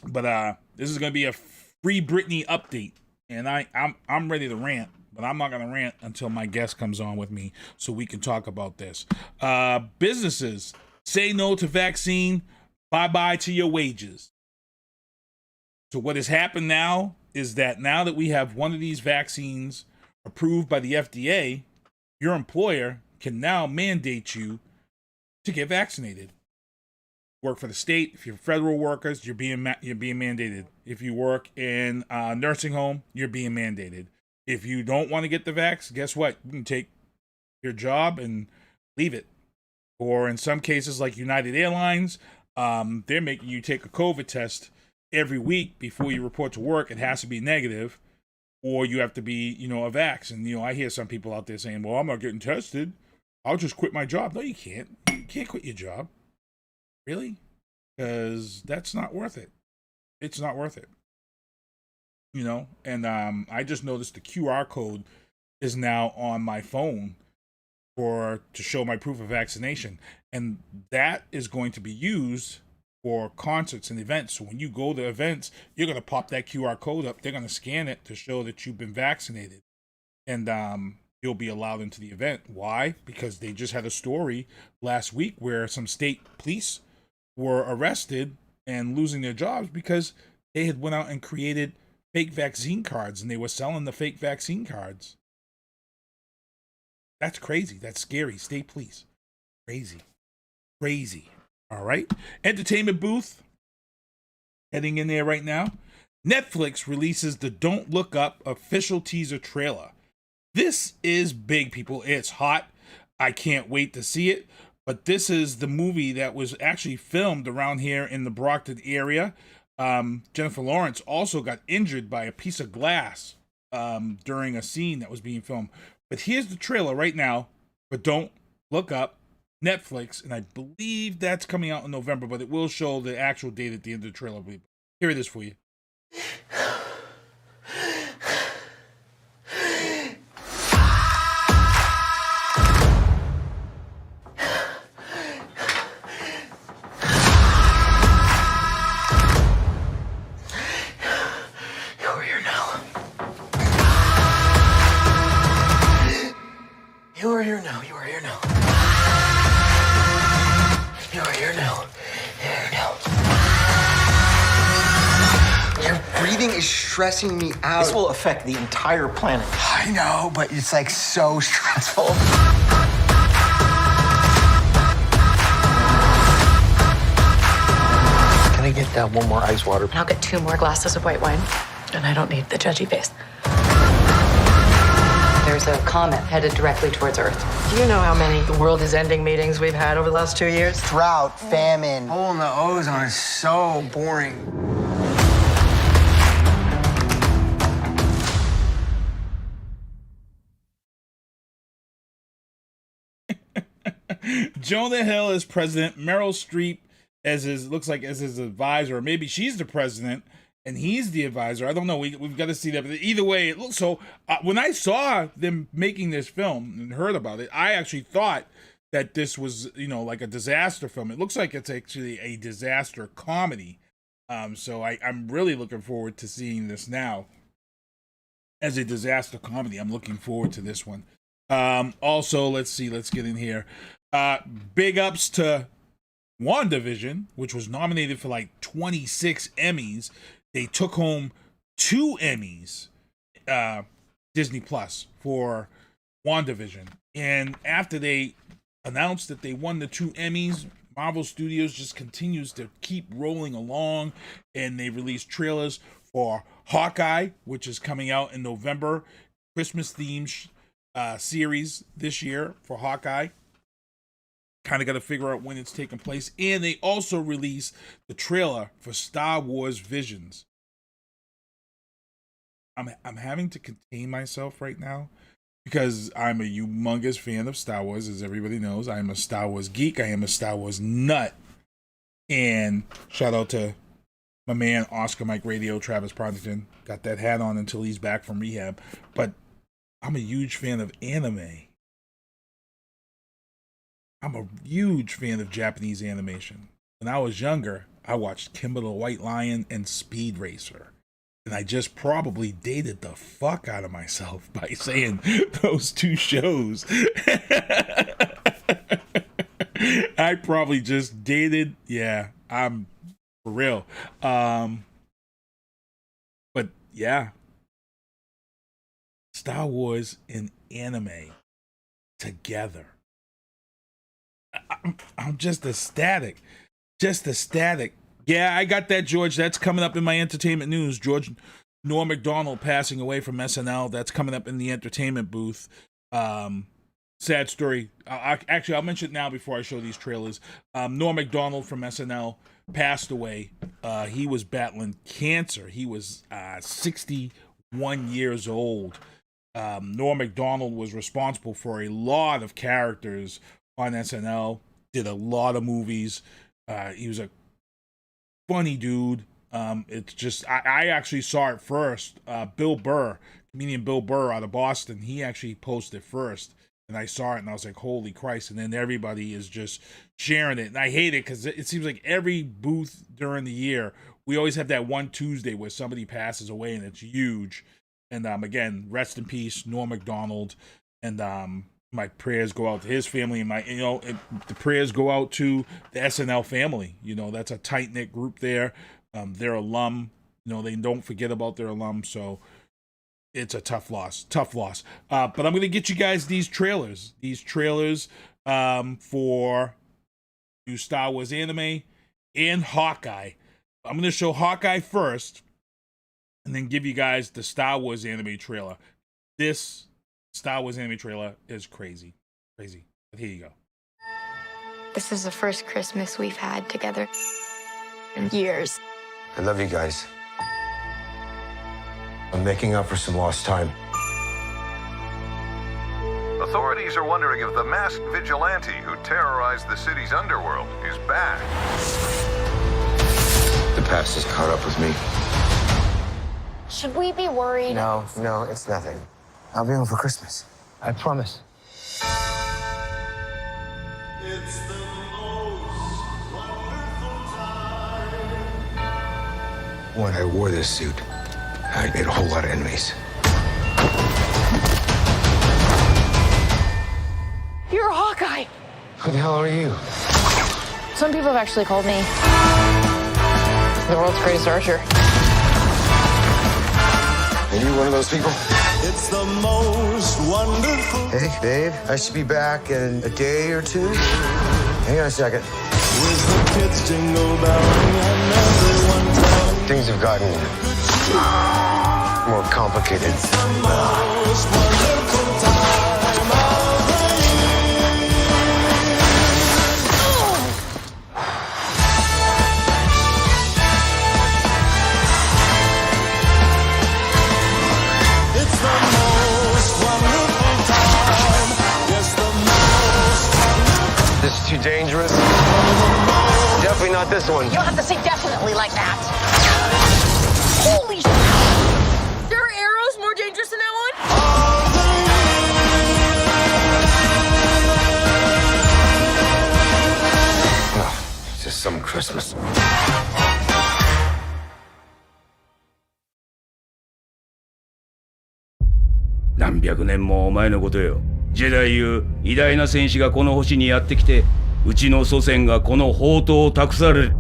But this is going to be a free Britney update. And I'm ready to rant, but I'm not going to rant until my guest comes on with me so we can talk about this. Businesses, say no to vaccine, bye-bye to your wages. So what has happened now is that now that we have one of these vaccines approved by the FDA, your employer can now mandate you to get vaccinated. Work for the state. If you're federal workers, you're being mandated. If you work in a nursing home, you're being mandated. If you don't want to get the vax, guess what? You can take your job and leave it. Or in some cases, like United Airlines, they're making you take a COVID test every week before you report to work. It has to be negative, or you have to be, a vax. And, I hear some people out there saying, well, I'm not getting tested. I'll just quit my job. No, you can't. You can't quit your job. Really? Because that's not worth it. It's not worth it. And I just noticed the QR code is now on my phone to show my proof of vaccination. And that is going to be used for concerts and events. So when you go to events, you're going to pop that QR code up. They're going to scan it to show that you've been vaccinated. And you'll be allowed into the event. Why? Because they just had a story last week where some state police were arrested and losing their jobs because they had went out and created fake vaccine cards, and they were selling the fake vaccine cards. That's crazy. That's scary. State police. Crazy. All right. Entertainment booth. Heading in there right now. Netflix releases the Don't Look Up official teaser trailer. This is big, people. It's hot. I can't wait to see it. But this is the movie that was actually filmed around here in the Brockton area. Jennifer Lawrence also got injured by a piece of glass during a scene that was being filmed. But here's the trailer right now for Don't Look Up, Netflix. And I believe that's coming out in November, but it will show the actual date at the end of the trailer. Here it is for you. You are here now. You are here now. You are here now. Here now. Your breathing is stressing me out. This will affect the entire planet. I know, but it's like so stressful. Can I get that one more ice water? I'll get 2 more glasses of white wine, and I don't need the judgy face. There's a comet headed directly towards Earth. Do you know how many the world is ending meetings we've had over the last 2 years? Drought, famine, hole in the ozone is so boring. Jonah Hill as president, Meryl Streep as his advisor, or maybe she's the president and he's the advisor. I don't know. We've got to see that. But either way, it looks so. When I saw them making this film and heard about it, I actually thought that this was, like a disaster film. It looks like it's actually a disaster comedy. So I'm really looking forward to seeing this now as a disaster comedy. I'm looking forward to this one. Also, let's get in here. Big ups to WandaVision, which was nominated for like 26 Emmys, they took home 2 Emmys, Disney Plus, for WandaVision. And after they announced that they won the 2 Emmys, Marvel Studios just continues to keep rolling along, and they released trailers for Hawkeye, which is coming out in November, Christmas themed series this year for Hawkeye. Kind of got to figure out when it's taking place. And they also released the trailer for Star Wars Visions. I'm having to contain myself right now because I'm a humongous fan of Star Wars, as everybody knows. I am a Star Wars geek. I am a Star Wars nut. And shout out to my man, Oscar Mike Radio, Travis Partington. Got that hat on until he's back from rehab. But I'm a huge fan of anime. I'm a huge fan of Japanese animation. When I was younger, I watched Kimber the White Lion and Speed Racer. And I just probably dated the fuck out of myself by saying those 2 shows. I probably just dated, yeah, I'm for real. But yeah, Star Wars and anime together. I'm just ecstatic. Yeah, I got that, George. That's coming up in my entertainment news. George Norm Macdonald passing away from SNL. That's coming up in the entertainment booth. Sad story. I'll mention it now before I show these trailers. Norm Macdonald from SNL passed away. He was battling cancer. He was 61 years old. Norm Macdonald was responsible for a lot of characters on SNL, did a lot of movies. He was a funny dude. It's just, I actually saw it first. Bill Burr, comedian Bill Burr out of Boston, he actually posted first. And I saw it and I was like, holy Christ. And then everybody is just sharing it. And I hate it because it seems like every booth during the year, we always have that one Tuesday where somebody passes away and it's huge. And again, rest in peace, Norm Macdonald. And my prayers go out to his family, and the prayers go out to the SNL family. That's a tight-knit group there. Their alum, they don't forget about their alum, so it's a tough loss. But I'm going to get you guys these trailers for new Star Wars anime and Hawkeye. I'm going to show Hawkeye first, and then give you guys the Star Wars anime trailer. This Star Wars anime trailer is crazy. But here you go. This is the first Christmas we've had together in years. I love you guys. I'm making up for some lost time. Authorities are wondering if the masked vigilante who terrorized the city's underworld is back. The past has caught up with me. Should we be worried? No, it's nothing. I'll be home for Christmas. I promise. It's the most wonderful time. When I wore this suit, I made a whole lot of enemies. You're Hawkeye. Who the hell are you? Some people have actually called me the world's greatest archer. Are you one of those people? It's the most wonderful. Hey, babe, I should be back in a day or 2. Hang on a second. With the kids jingle belling and everyone telling. Things have gotten more complicated. It's the most wonderful time of the year. It's the most wonderful time. Yes, the most wonderful. This is too dangerous. Definitely not this one. You don't have to say definitely like that. Holy shit! There are arrows more dangerous than that one? It's just some Christmas.何百年も前のことよ。ジェダイいう偉大な戦士がこの星にやってきて、うちの祖先がこの宝刀を託される。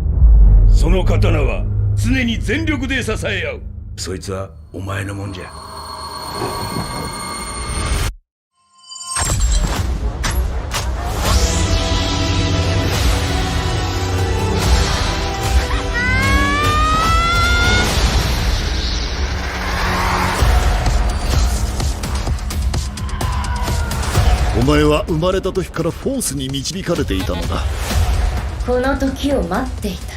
その刀は常に全力で支え合う。そいつはお前のもんじゃ。お前は生まれた時からフォースに導かれていたのだ。この時を待っていた。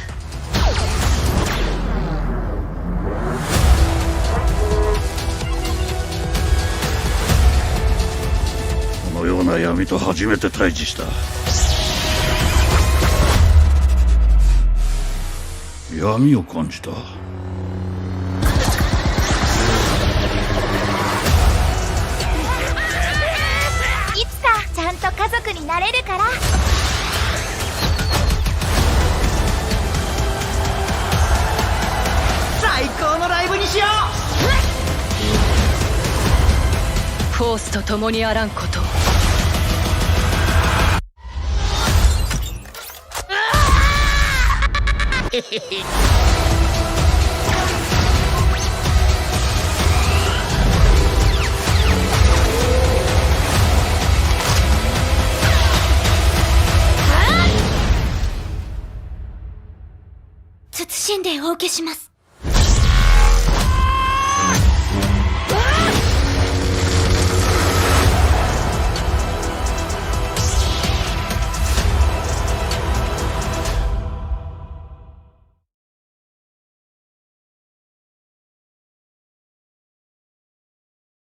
このような闇と初めて対峙した。闇を感じた。ちゃんと家族になれるから。最高のライブにしよう。フォースと共にあらんことを。謹んでお受けします。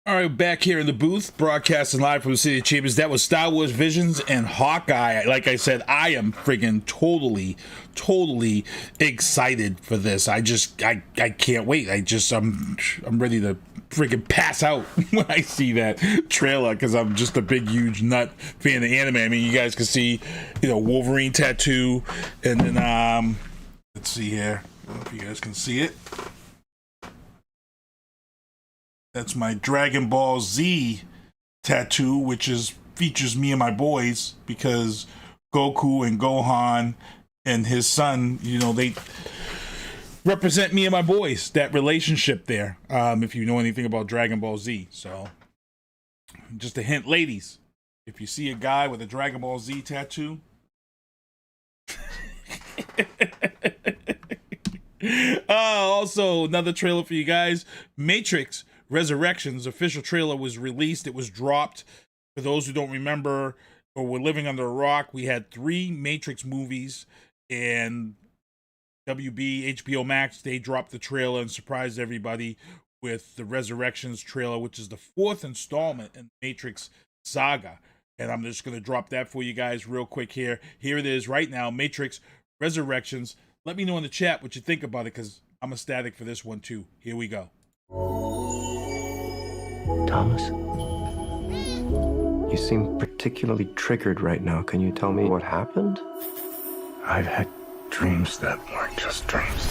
All right, back here in the booth, broadcasting live from the City of Chambers. That was Star Wars Visions and Hawkeye. Like I said, I am friggin' totally excited for this. I can't wait. I'm ready to friggin' pass out when I see that trailer because I'm just a big, huge nut fan of anime. I mean, you guys can see, Wolverine tattoo, and then let's see here. I don't know if you guys can see it. That's my Dragon Ball Z tattoo, which features me and my boys because Goku and Gohan and his son, they represent me and my boys, that relationship there, if you know anything about Dragon Ball Z. So, just a hint, ladies, if you see a guy with a Dragon Ball Z tattoo, also another trailer for you guys, Matrix Resurrections official trailer was released. It was dropped. For those who don't remember or were living under a rock, we had 3 Matrix movies, and WB, HBO Max, they dropped the trailer and surprised everybody with the Resurrections trailer, which is the 4th installment in the Matrix saga. And I'm just going to drop that for you guys real quick here. Here it is right now, Matrix Resurrections. Let me know in the chat what you think about it, because I'm ecstatic for this one too. Here we go. Thomas, you seem particularly triggered right now. Can you tell me what happened? I've had dreams that weren't just dreams.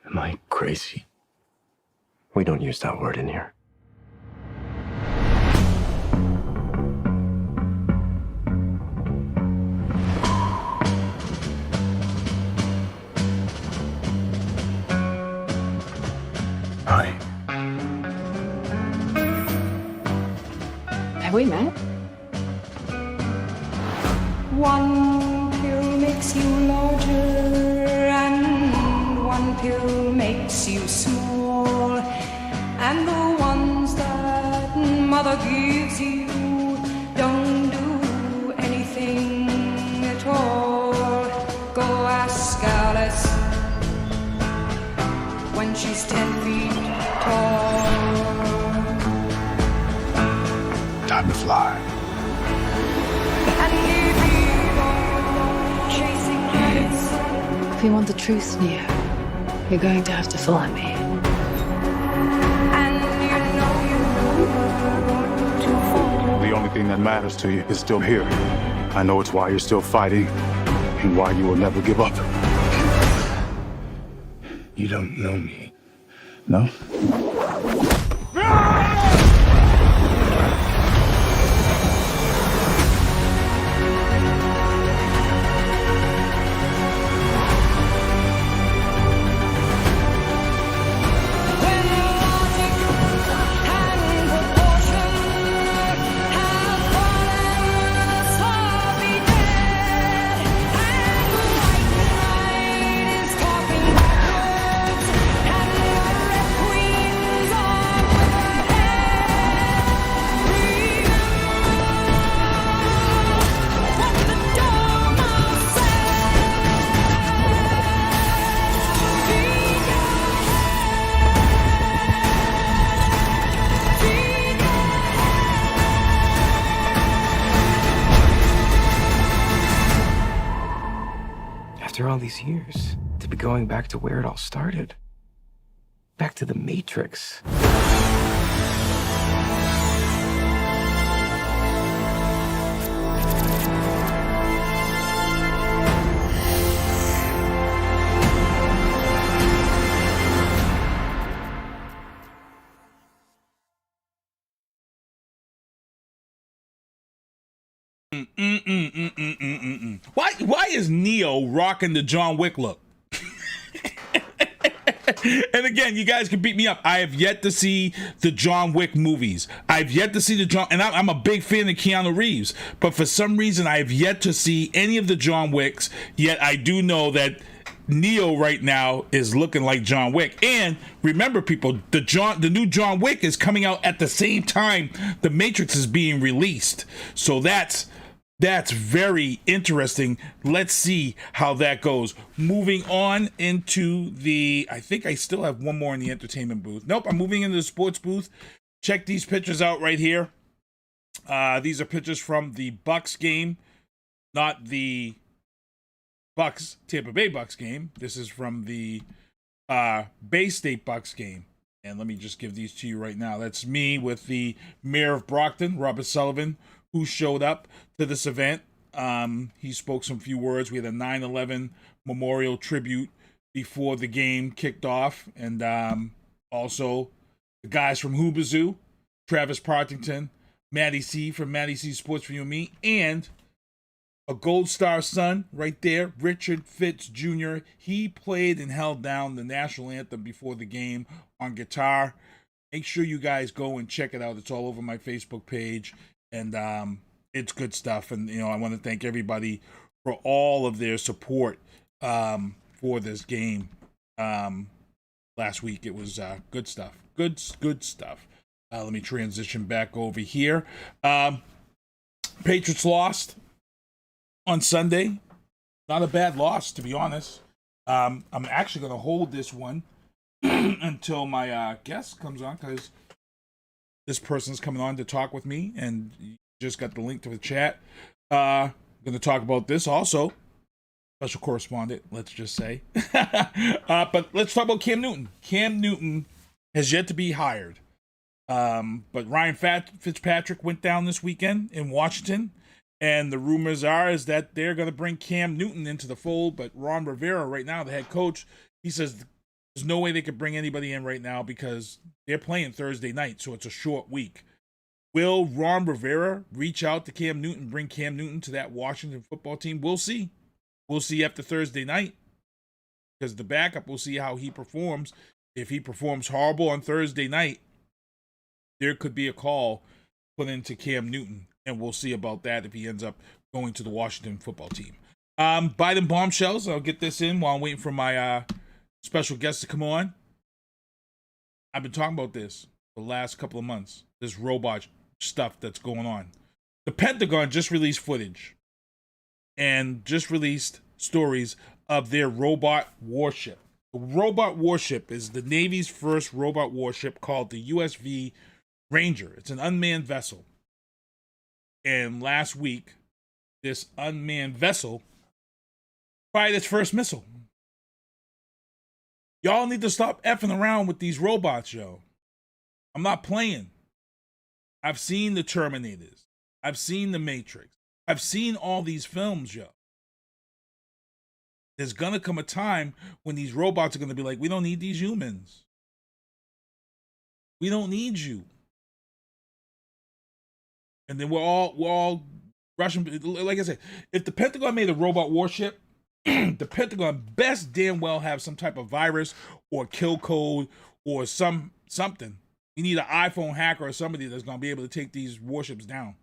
Am I crazy? We don't use that word in here. Hi. Have we met? One pill makes you larger, and one pill makes you small. And the ones that mother gives you don't do anything at all. Go ask Alice when she's 10 feet tall. Time to fly. And if you go chasing kids, If you want the truth, Neo, you're going to have to follow me. and you know to fall. The only thing that matters to you is still here. I know it's why you're still fighting and why you will never give up. You don't know me, no? these years to be going back to where it all started. Back to the Matrix. Why is Neo rocking the John Wick look? And again, you guys can beat me up. I have yet to see the John Wick movies. I've yet to see the John, and I'm a big fan of Keanu Reeves, but for some reason I have yet to see any of the John Wicks. Yet I do know that Neo right now is looking like John Wick. And remember, people, the new John Wick is coming out at the same time the Matrix is being released. So that's very interesting. Let's see how that goes. Moving on into I think I still have one more in the entertainment booth. Nope, I'm moving into the sports booth. Check these pictures out right here. These are pictures from the Bucks game, not the Tampa Bay Bucks game. This is from the Bay State Bucks game. And let me just give these to you right now. That's me with the mayor of Brockton, Robert Sullivan, who showed up to this event. He spoke some few words. We had a 9/11 memorial tribute before the game kicked off. And also the guys from Hoobazoo, Travis Partington, Matty C from Matty C Sports for You and Me, and a Gold Star son right there, Richard Fitz Jr. He played and held down the national anthem before the game on guitar. Make sure you guys go and check it out. It's all over my Facebook page. And it's good stuff. And, I want to thank everybody for all of their support for this game last week. It was good stuff. Good stuff. Let me transition back over here. Patriots lost on Sunday. Not a bad loss, to be honest. I'm actually going to hold this one until my guest comes on, because this person's coming on to talk with me, and you just got the link to the chat. I'm going to talk about this also. Special correspondent, let's just say. But let's talk about Cam Newton. Cam Newton has yet to be hired. But Ryan Fitzpatrick went down this weekend in Washington, and the rumors is that they're going to bring Cam Newton into the fold. But Ron Rivera, right now, the head coach, he says there's no way they could bring anybody in right now because they're playing Thursday night, so it's a short week. Will Ron Rivera reach out to Cam Newton, bring Cam Newton to that Washington football team? We'll see. We'll see after Thursday night, because the backup, we'll see how he performs. If he performs horrible on Thursday night, there could be a call put into Cam Newton, and we'll see about that if he ends up going to the Washington football team. Biden bombshells. I'll get this in while I'm waiting for my special guest to come on. I've been talking about this the last couple of months, this robot stuff that's going on. The Pentagon just released footage and just released stories of their robot warship. The robot warship is the Navy's first robot warship, called the USV Ranger. It's an unmanned vessel. And last week, this unmanned vessel fired its first missile. Y'all need to stop effing around with these robots, yo. I'm not playing. I've seen the Terminators. I've seen the Matrix. I've seen all these films, yo. There's gonna come a time when these robots are gonna be like, we don't need these humans. We don't need you. And then we're all rushing. Like I said, if the Pentagon made a robot warship, the Pentagon best damn well have some type of virus or kill code or something. You need an iPhone hacker or somebody that's gonna be able to take these warships down.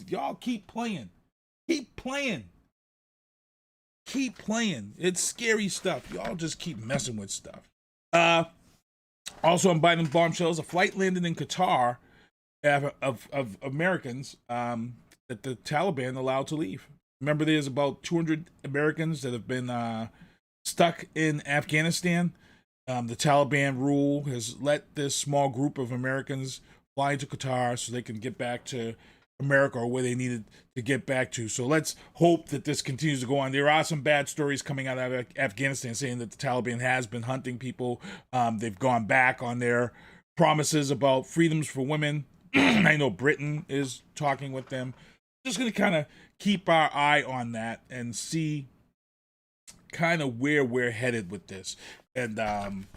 y'all keep playing. Keep playing. It's scary stuff. Y'all just keep messing with stuff. Also on Biden bombshells, a flight landed in Qatar of Americans that the Taliban allowed to leave. Remember, there's about 200 Americans that have been stuck in Afghanistan. The Taliban rule has let this small group of Americans fly to Qatar so they can get back to America or where they needed to get back to. So let's hope that this continues to go on. There are some bad stories coming out of Afghanistan saying that the Taliban has been hunting people. They've gone back on their promises about freedoms for women. I know Britain is talking with them. Just going to kind of keep our eye on that and see kind of where we're headed with this. And I'm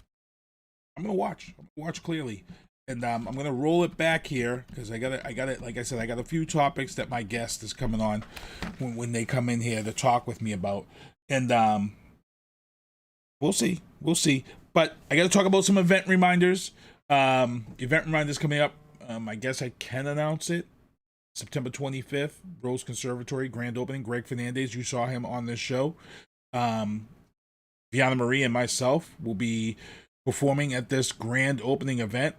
going to watch clearly. And I'm going to roll it back here because I got it. Like I said, I got a few topics that my guest is coming on when they come in here to talk with me about. And we'll see. But I got to talk about some event reminders. Event reminders coming up. I guess I can announce it. September 25th, Rose Conservatory, grand opening. Greg Fernandez, you saw him on this show. Viana Marie and myself will be performing at this grand opening event.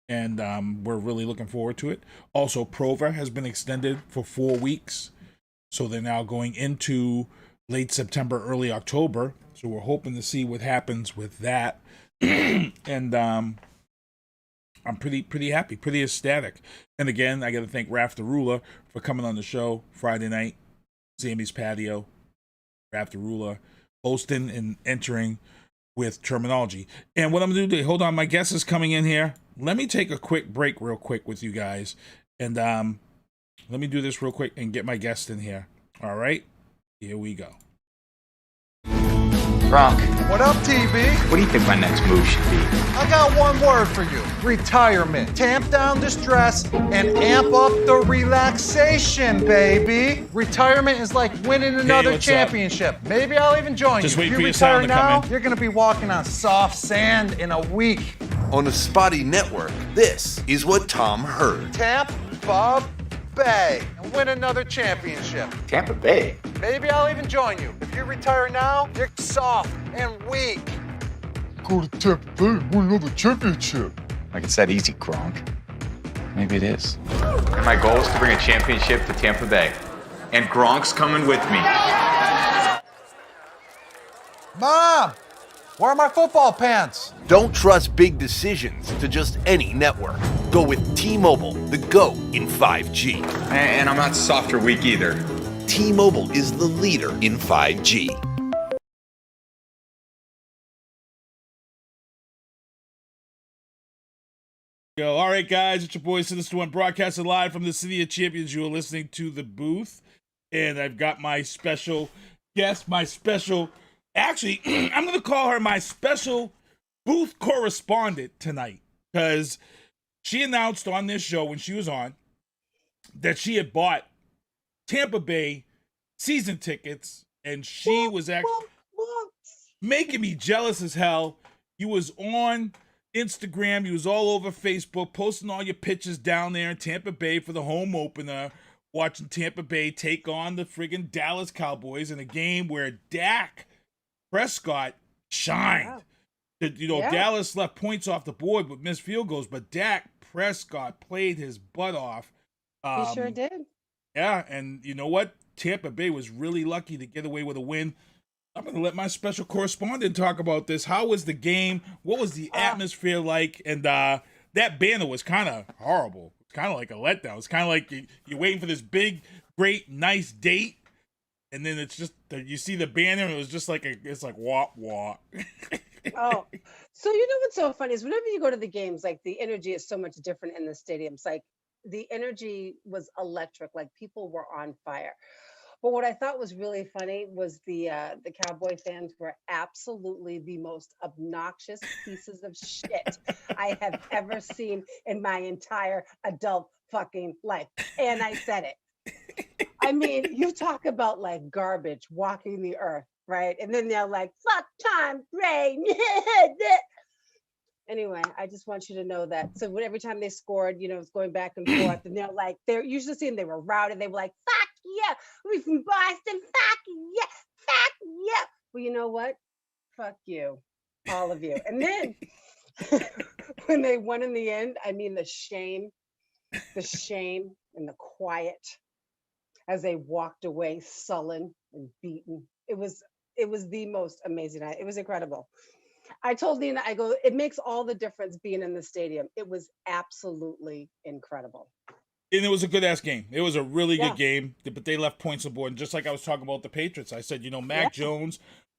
And we're really looking forward to it. Also, Prova has been extended for 4 weeks. So they're now going into late September, early October. So we're hoping to see what happens with that. And I'm pretty happy, pretty ecstatic. And again, I got to thank Raff Theruler for coming on the show Friday night. Sammy's Patio. Raff Theruler hosting and entering with terminology. And what I'm going to do, hold on, my guest is coming in here. Let me take a quick break real quick with you guys. And let me do this real quick and get my guest in here. All right, here we go. Gronk. What up, TB? What do you think my next move should be? I got one word for you. Retirement. Tamp down the stress and amp up the relaxation, baby. Retirement is like winning another championship. Maybe I'll even join Just you. wait If for you your sound retire to come now, in. you're going to be walking on soft sand in a week. On the Spotty Network, this is what Tom heard. Tampa Bay and win another championship. Tampa Bay? Maybe I'll even join you. If you retire now, you're soft and weak. Go to Tampa Bay, win another championship. Like it's that easy, Gronk. Maybe it is. And my goal is to bring a championship to Tampa Bay. And Gronk's coming with me. Mom, where are my football pants? Don't trust big decisions to just any network. Go with T-Mobile, the GOAT in 5G. And I'm not soft or weak either. T-Mobile is the leader in 5G. Yo, all right, guys, it's your boy Sinister One, broadcasting live from the City of Champions. You are listening to The Booth, and I've got my special guest, actually, I'm going to call her my special booth correspondent tonight, because she announced on this show when she was on that she had bought Tampa Bay season tickets, and she was actually making me jealous as hell. You was on Instagram, you was all over Facebook, posting all your pictures down there in Tampa Bay for the home opener, watching Tampa Bay take on the friggin' Dallas Cowboys in a game where Dak Prescott shined. Dallas left points off the board with missed field goals, but Dak Prescott played his butt off. He sure did. Yeah, and you know what? Tampa Bay was really lucky to get away with a win. I'm going to let my special correspondent talk about this. How was the game? What was the atmosphere like? And that banner was kind of horrible. It's kind of like a letdown. It's kind of like you're waiting for this big, great, nice date, and then it's just you see the banner, and it was just like it's like wah. Oh, so you know what's so funny is whenever you go to the games, like the energy is so much different in the stadiums. Like the energy was electric. Like people were on fire. But what I thought was really funny was the Cowboy fans were absolutely the most obnoxious pieces of shit I have ever seen in my entire adult fucking life. And I said it. I mean, you talk about like garbage walking the earth, right? And then they're like, fuck Tom Brady. Anyway, I just want you to know that. So when every time they scored, it's going back and forth, and they're usually seeing they were routed. They were like, fuck yeah, we from Boston, fuck yeah. Well, you know what? Fuck you, all of you. And then when they won in the end, I mean the shame and the quiet as they walked away sullen and beaten. It was the most amazing night. It was incredible. I told Nina, I go, it makes all the difference being in the stadium. It was absolutely incredible. And it was a good ass game. It was a really Yeah. good game, but they left points on board. And just like I was talking about the Patriots, I said, Mac Jones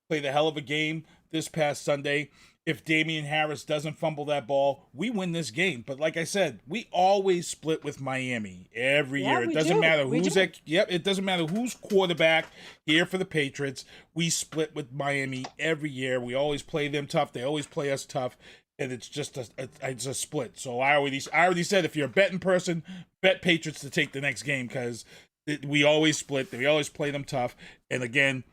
played a hell of a game this past Sunday. If Damian Harris doesn't fumble that ball, we win this game. But like I said, we always split with Miami every year. It doesn't matter who's it doesn't matter who's quarterback here for the Patriots. We split with Miami every year. We always play them tough. They always play us tough. And it's just a split. So I already said, if you're a betting person, bet Patriots to take the next game because we always split. We always play them tough. And again,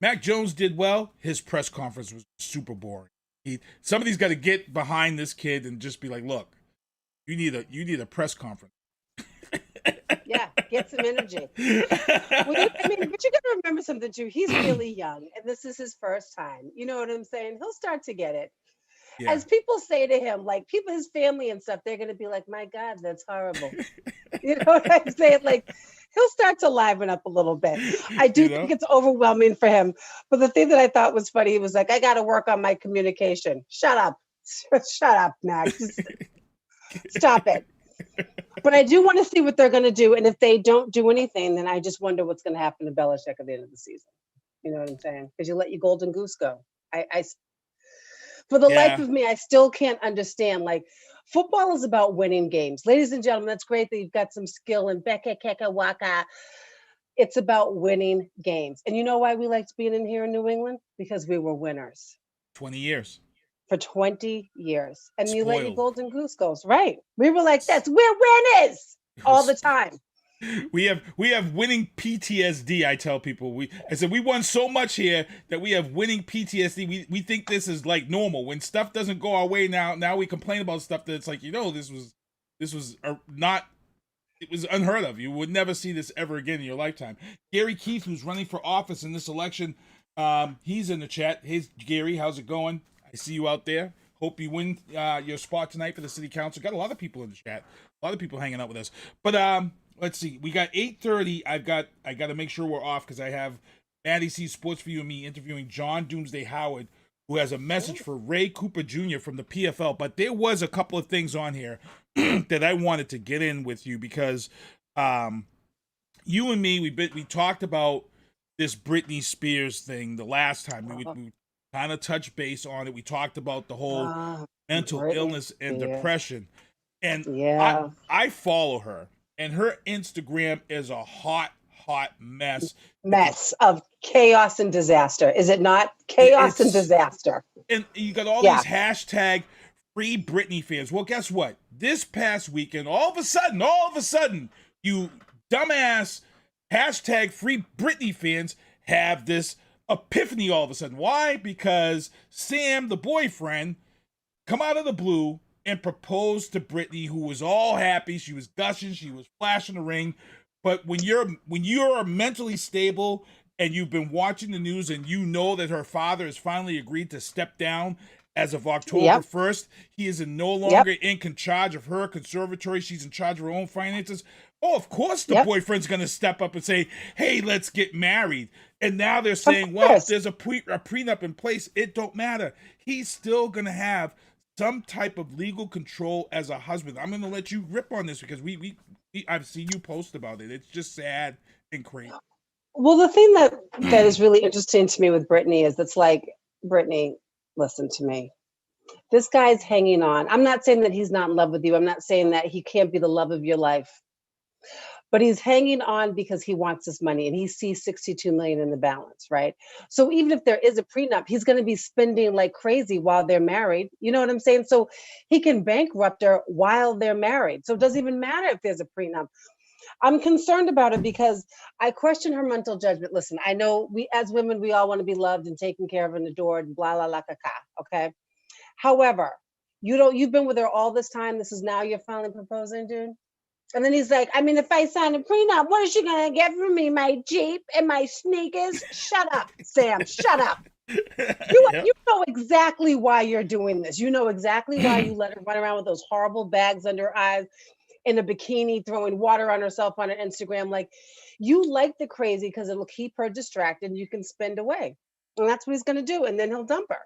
Mac Jones did well. His press conference was super boring. Somebody's got to get behind this kid and just be like, look, you need a press conference. Yeah, get some energy. But you got to remember something too. He's really young, and this is his first time. You know what I'm saying? He'll start to get it. Yeah. As people say to him, like his family and stuff, they're going to be like, my God, that's horrible. You know what I'm saying? Like, he'll start to liven up a little bit. I do think it's overwhelming for him. But the thing that I thought was funny, he was like, I got to work on my communication. Shut up. Shut up, Max. Stop it. But I do want to see what they're going to do. And if they don't do anything, then I just wonder what's going to happen to Belichick at the end of the season. You know what I'm saying? Because you let your golden goose go. For the life of me, I still can't understand. Like, football is about winning games. Ladies and gentlemen, that's great that you've got some skill in Beka Keka Waka. It's about winning games. And you know why we liked being in here in New England? Because we were winners. 20 years. For 20 years. And Spoiled. You let your golden goose goes. Right. We were like, we're winners all the time. We have winning PTSD. I tell people I said we won so much here that we have winning PTSD. We think this is like normal. When stuff doesn't go our way now we complain about stuff that it's like, this was not, it was unheard of. You would never see this ever again in your lifetime. Gary Keith, who's running for office in this election, he's in the chat. Hey Gary, how's it going? I see you out there. Hope you win your spot tonight for the city council. Got a lot of people in the chat. A lot of people hanging out with us. But let's see. We got 8:30. I got to make sure we're off because I have Maddie C Sports for You and me interviewing John Doomsday Howard, who has a message for Ray Cooper Jr. from the PFL. But there was a couple of things on here that I wanted to get in with you because you and me, we talked about this Britney Spears thing the last time. We kind of touched base on it. We talked about the whole mental illness and depression. And I follow her. And her Instagram is a hot mess. Mess of chaos and disaster. Is it not? Chaos and disaster. And you got all these hashtag free Britney fans. Well, guess what? This past weekend, all of a sudden, you dumbass hashtag free Britney fans have this epiphany all of a sudden. Why? Because Sam, the boyfriend, come out of the blue and proposed to Britney, who was all happy. She was gushing. She was flashing the ring. But when you're mentally stable and you've been watching the news and you know that her father has finally agreed to step down as of October 1st, he is no longer in charge of her conservatory. She's in charge of her own finances. Oh, of course the boyfriend's going to step up and say, hey, let's get married. And now they're saying, well, there's a prenup in place. It don't matter. He's still going to have some type of legal control as a husband. I'm going to let you rip on this because I've seen you post about it. It's just sad and crazy. Well, the thing that is really interesting to me with Britney is it's like, Britney, listen to me. This guy's hanging on. I'm not saying that he's not in love with you. I'm not saying that he can't be the love of your life. But he's hanging on because he wants his money and he sees $62 million in the balance, right? So even if there is a prenup, he's going to be spending like crazy while they're married. You know what I'm saying? So he can bankrupt her while they're married. So it doesn't even matter if there's a prenup. I'm concerned about it because I question her mental judgment. Listen, I know we as women, we all want to be loved and taken care of and adored and blah, blah, blah, okay? However, you've been with her all this time. This is now you're finally proposing, dude. And then he's like, I mean, if I sign a prenup, what is she going to get from me? My Jeep and my sneakers? Shut up, Sam. Shut up. You know exactly why you're doing this. You know exactly why you let her run around with those horrible bags under her eyes in a bikini, throwing water on herself on her Instagram. Like, you like the crazy because it'll keep her distracted and you can spend away. And that's what he's going to do. And then he'll dump her.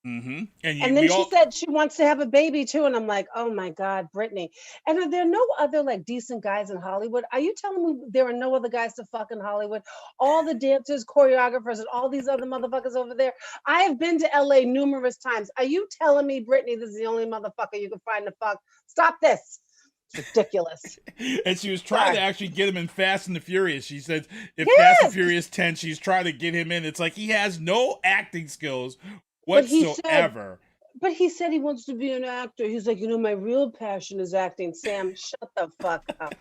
And then she said she wants to have a baby too, and I'm like, oh my God, Britney. And are there no other like decent guys in Hollywood? Are you telling me there are no other guys to fuck in Hollywood? All the dancers, choreographers, and all these other motherfuckers over there. I have been to LA numerous times. Are you telling me, Britney, this is the only motherfucker you can find to fuck? Stop this. It's ridiculous. And she was trying to actually get him in Fast and the Furious. She said, if Fast and Furious 10, she's trying to get him in. It's like he has no acting skills whatsoever. But he said he wants to be an actor. He's like, my real passion is acting. Sam, shut the fuck up.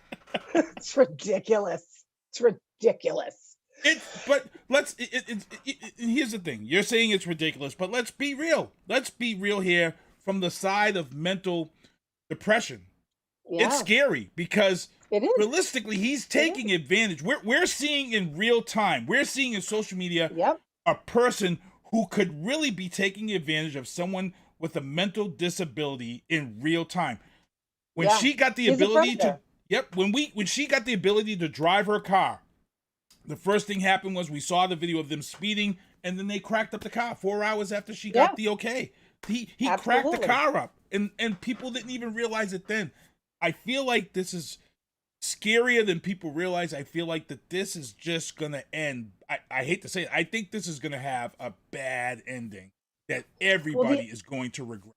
It's ridiculous. It's ridiculous. Here's the thing. You're saying it's ridiculous, but let's be real. Let's be real here from the side of mental depression. Yeah. It's scary because realistically, he's taking advantage. We're seeing in real time. We're seeing in social media a person who could really be taking advantage of someone with a mental disability in real time. When she got the ability when she got the ability to drive her car, the first thing happened was we saw the video of them speeding, and then they cracked up the car 4 hours after she got the okay. He cracked the car up, and people didn't even realize it then. I feel like this is scarier than people realize. I feel like that this is just going to end. I hate to say it. I think this is going to have a bad ending that everybody is going to regret.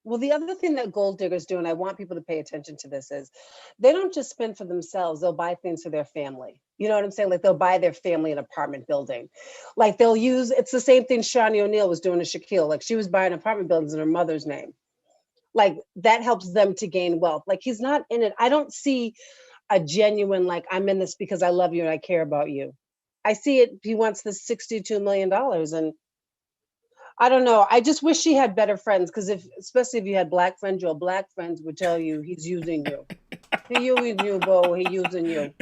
Well, the other thing that gold diggers do, and I want people to pay attention to this, is they don't just spend for themselves. They'll buy things for their family. You know what I'm saying? Like they'll buy their family an apartment building. Like they'll use, it's the same thing Shawnee O'Neal was doing to Shaquille. Like she was buying apartment buildings in her mother's name. Like that helps them to gain wealth. Like he's not in it. I don't see a genuine, like, I'm in this because I love you and I care about you. I see it. He wants this $62 million. And I don't know. I just wish she had better friends. Because especially if you had black friends, your black friends would tell you he's using you. He using you, Bo. He using you.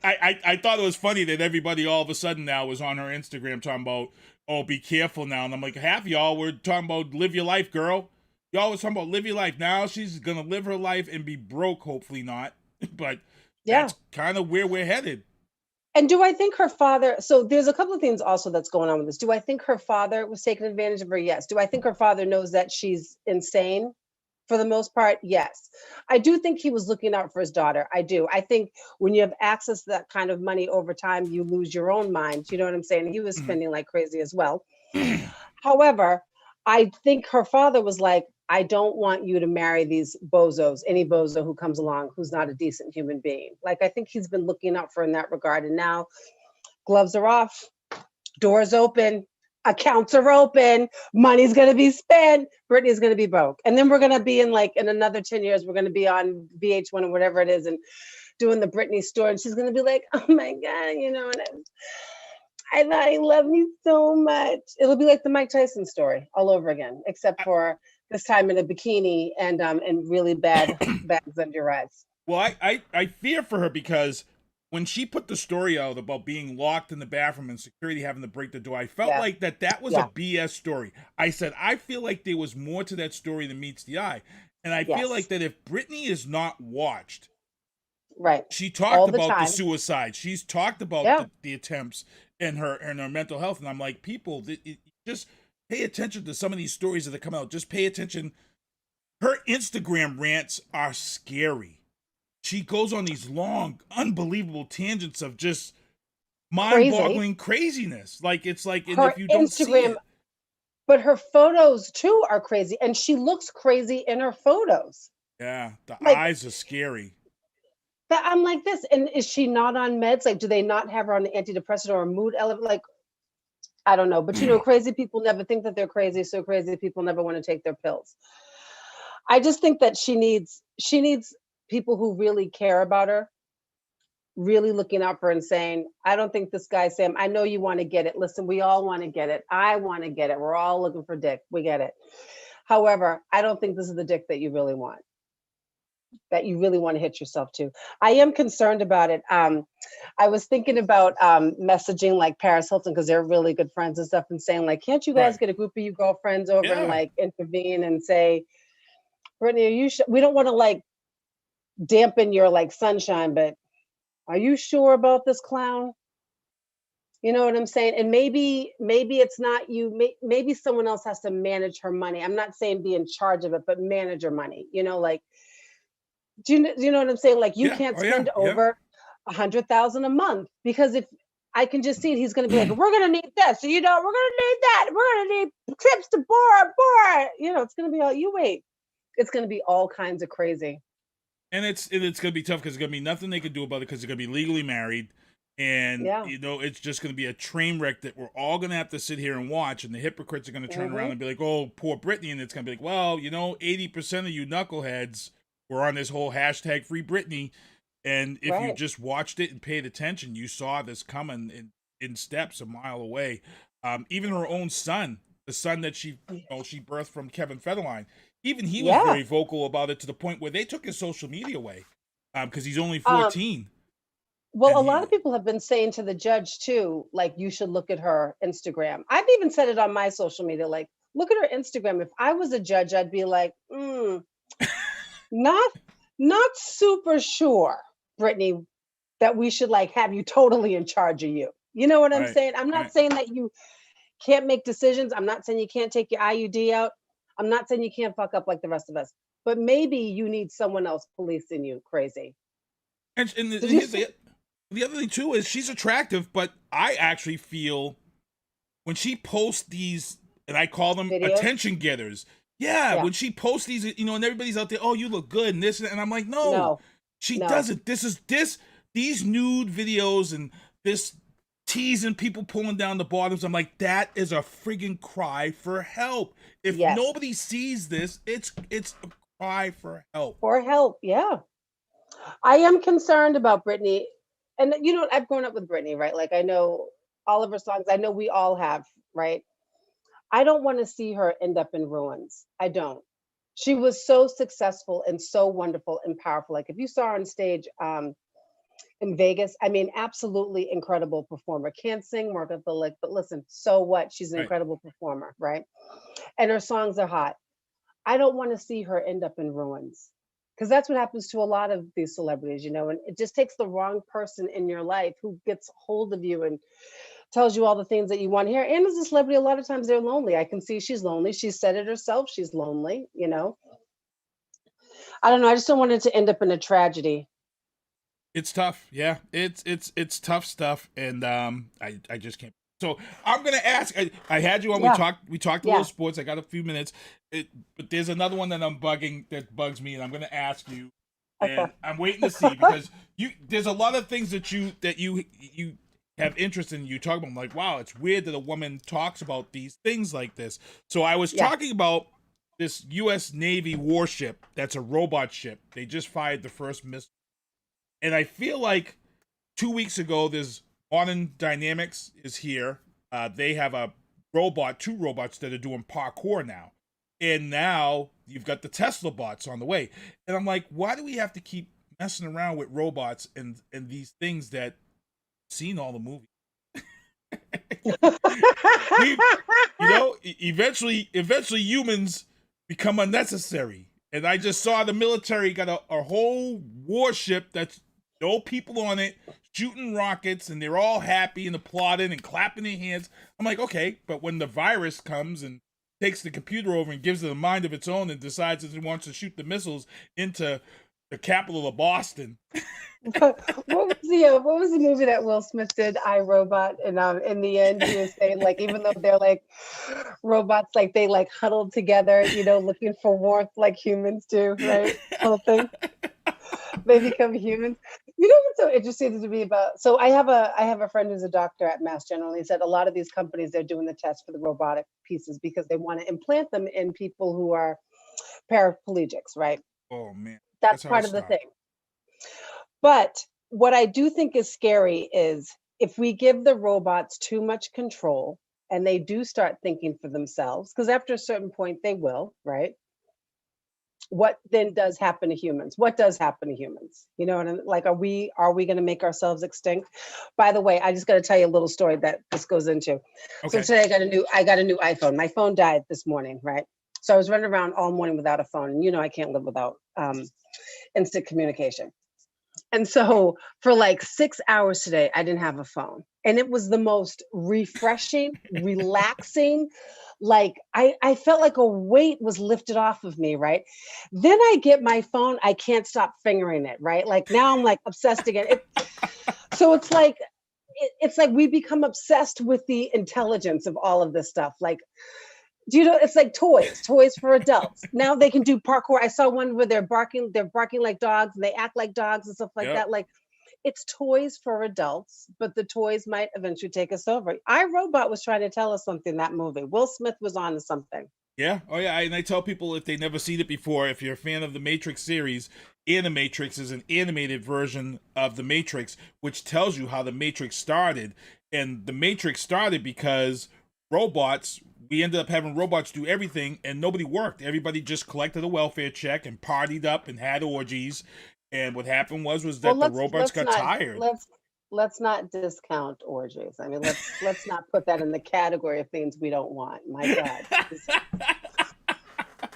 I thought it was funny that everybody all of a sudden now was on her Instagram talking about, oh, be careful now. And I'm like, half y'all were talking about live your life, girl. Y'all was talking about live your life. Now she's going to live her life and be broke, hopefully not. But that's kind of where we're headed. And do I think her father, so there's a couple of things also that's going on with this. Do I think her father was taking advantage of her? Yes. Do I think her father knows that she's insane? For the most part, yes. I do think he was looking out for his daughter. I do. I think when you have access to that kind of money over time, you lose your own mind. You know what I'm saying? He was spending like crazy as well. However, I think her father was like, I don't want you to marry these bozos, any bozo who comes along who's not a decent human being. Like, I think he's been looking out for her in that regard. And now gloves are off, doors open, accounts are open, money's going to be spent, Britney's going to be broke. And then we're going to be in another 10 years, we're going to be on VH1 or whatever it is and doing the Britney story. And she's going to be like, oh my God, and I thought he loved me so much. It'll be like the Mike Tyson story all over again, except for this time in a bikini and really bad bags under your eyes. Well, I fear for her because when she put the story out about being locked in the bathroom and security having to break the door, I felt like that was a BS story. I said, I feel like there was more to that story than meets the eye. And I feel like that if Britney is not watched, she talked about the suicide. She's talked about the attempts and her mental health. And I'm like, people, just pay attention to some of these stories that come out. Just pay attention. Her Instagram rants are scary. She goes on these long, unbelievable tangents of just mind-boggling craziness. Like, it's like, and if you don't see it. But her photos, too, are crazy. And she looks crazy in her photos. Yeah, the eyes are scary. I'm like this. And is she not on meds? Like, do they not have her on an antidepressant or a mood elevator? Like, I don't know. But, crazy people never think that they're crazy. So crazy people never want to take their pills. I just think that she needs people who really care about her, really looking out for her and saying, I don't think this guy, Sam, I know you want to get it. Listen, we all want to get it. I want to get it. We're all looking for dick. We get it. However, I don't think this is the dick that you really want, that you really want to hit yourself to. I am concerned about it. I was thinking about messaging like Paris Hilton, because they're really good friends and stuff, and saying like, can't you guys get a group of you girlfriends over and like intervene and say, Britney, are you we don't want to like dampen your like sunshine, but are you sure about this clown? You know what I'm saying? And maybe it's not you. Maybe someone else has to manage her money. I'm not saying be in charge of it, but manage her money. You know, like, do you know what I'm saying? Like, you can't spend over $100,000 a month, because if I can just see it, he's going to be like, we're going to need this. So, you know, we're going to need that. We're going to need trips to Bora. You know, it's going to be all, you wait. It's going to be all kinds of crazy. And it's going to be tough because there's going to be nothing they can do about it because they're going to be legally married. And, you know, it's just going to be a train wreck that we're all going to have to sit here and watch. And the hypocrites are going to turn around and be like, oh, poor Britney. And it's going to be like, well, you know, 80% of you knuckleheads were on this whole hashtag Free Britney. And if you just watched it and paid attention, you saw this coming in steps a mile away. Even her own son, the son that she birthed from Kevin Federline, even he was very vocal about it, to the point where they took his social media away because he's only 14. Well, a lot of people have been saying to the judge too, like, you should look at her Instagram. I've even said it on my social media, like, look at her Instagram. If I was a judge, I'd be like, not super sure, Britney, that we should like have you totally in charge of you. You know what I'm saying? I'm not saying that you can't make decisions. I'm not saying you can't take your IUD out. I'm not saying you can't fuck up like the rest of us. But maybe you need someone else policing you, crazy. And the other thing too is she's attractive, but I actually feel when she posts these, and I call them videos? Attention getters. Yeah, when she posts these, you know, and everybody's out there, oh, you look good and this, and I'm like, no. She doesn't. These nude videos and this teasing people pulling down the bottoms. I'm like, that is a friggin' cry for help. If nobody sees this, it's a cry for help. For help, yeah. I am concerned about Britney. And you know, I've grown up with Britney, right? Like, I know all of her songs. I know we all have, right? I don't want to see her end up in ruins. I don't. She was so successful and so wonderful and powerful. Like, if you saw her on stage in Vegas, I mean, absolutely incredible performer. Can't sing worth the lick, but listen, so what? She's an incredible performer, right? And her songs are hot. I don't want to see her end up in ruins, because that's what happens to a lot of these celebrities, you know, and it just takes the wrong person in your life who gets hold of you and tells you all the things that you want to hear. And as a celebrity, a lot of times they're lonely. I can see she's lonely. She said it herself. She's lonely, you know. I don't know. I just don't want it to end up in a tragedy. It's tough. Yeah, it's tough stuff. And I just can't. So I'm going to ask, I had you on, we talked a little sports. I got a few minutes, but there's another one that bugs me, and I'm going to ask you, and I'm waiting to see, because there's a lot of things that you have interest in. You talk about, I'm like, wow, it's weird that a woman talks about these things like this. So I was talking about this U.S. Navy warship that's a robot ship. They just fired the first missile. And I feel like 2 weeks ago, there's Modern Dynamics is here. They have two robots that are doing parkour now. And now you've got the Tesla bots on the way. And I'm like, why do we have to keep messing around with robots and these things that I've seen all the movies? Eventually humans become unnecessary. And I just saw the military got a whole warship that's no people on it, shooting rockets, and they're all happy and applauding and clapping their hands. I'm like, okay, but when the virus comes and takes the computer over and gives it a mind of its own and decides that it wants to shoot the missiles into the capital of Boston. What was the movie that Will Smith did, I, Robot? And in the end, he was saying, like, even though they're like robots, like they like huddled together, you know, looking for warmth like humans do, right? Whole thing. They become humans. You know what's so interesting to me about? So I have a friend who's a doctor at Mass General. And he said a lot of these companies, they're doing the tests for the robotic pieces because they want to implant them in people who are paraplegics, right? Oh man, that's part of the thing. But what I do think is scary is if we give the robots too much control and they do start thinking for themselves, because after a certain point they will, right? What then does happen to humans? What does happen to humans? You know, and like, are we going to make ourselves extinct? By the way, I just got to tell you a little story that this goes into. Okay. So today I got a new iPhone. My phone died this morning, right? So I was running around all morning without a phone, and you know I can't live without instant communication. And so for like 6 hours today, I didn't have a phone. And it was the most refreshing, relaxing, like I felt like a weight was lifted off of me, right? Then I get my phone, I can't stop fingering it, right? Like now I'm like obsessed again. So it's like we become obsessed with the intelligence of all of this stuff. Like, do you know, it's like toys for adults. Now they can do parkour. I saw one where they're barking like dogs and they act like dogs and stuff like that. Like, it's toys for adults, but the toys might eventually take us over. iRobot was trying to tell us something, that movie. Will Smith was on to something. Yeah. Oh, yeah. And I tell people, if they've never seen it before, if you're a fan of the Matrix series, Animatrix is an animated version of the Matrix, which tells you how the Matrix started. And the Matrix started because we ended up having robots do everything, and nobody worked. Everybody just collected a welfare check and partied up and had orgies. And what happened was that the robots got tired. Let's not discount orgies. I mean, let's not put that in the category of things we don't want. My God. But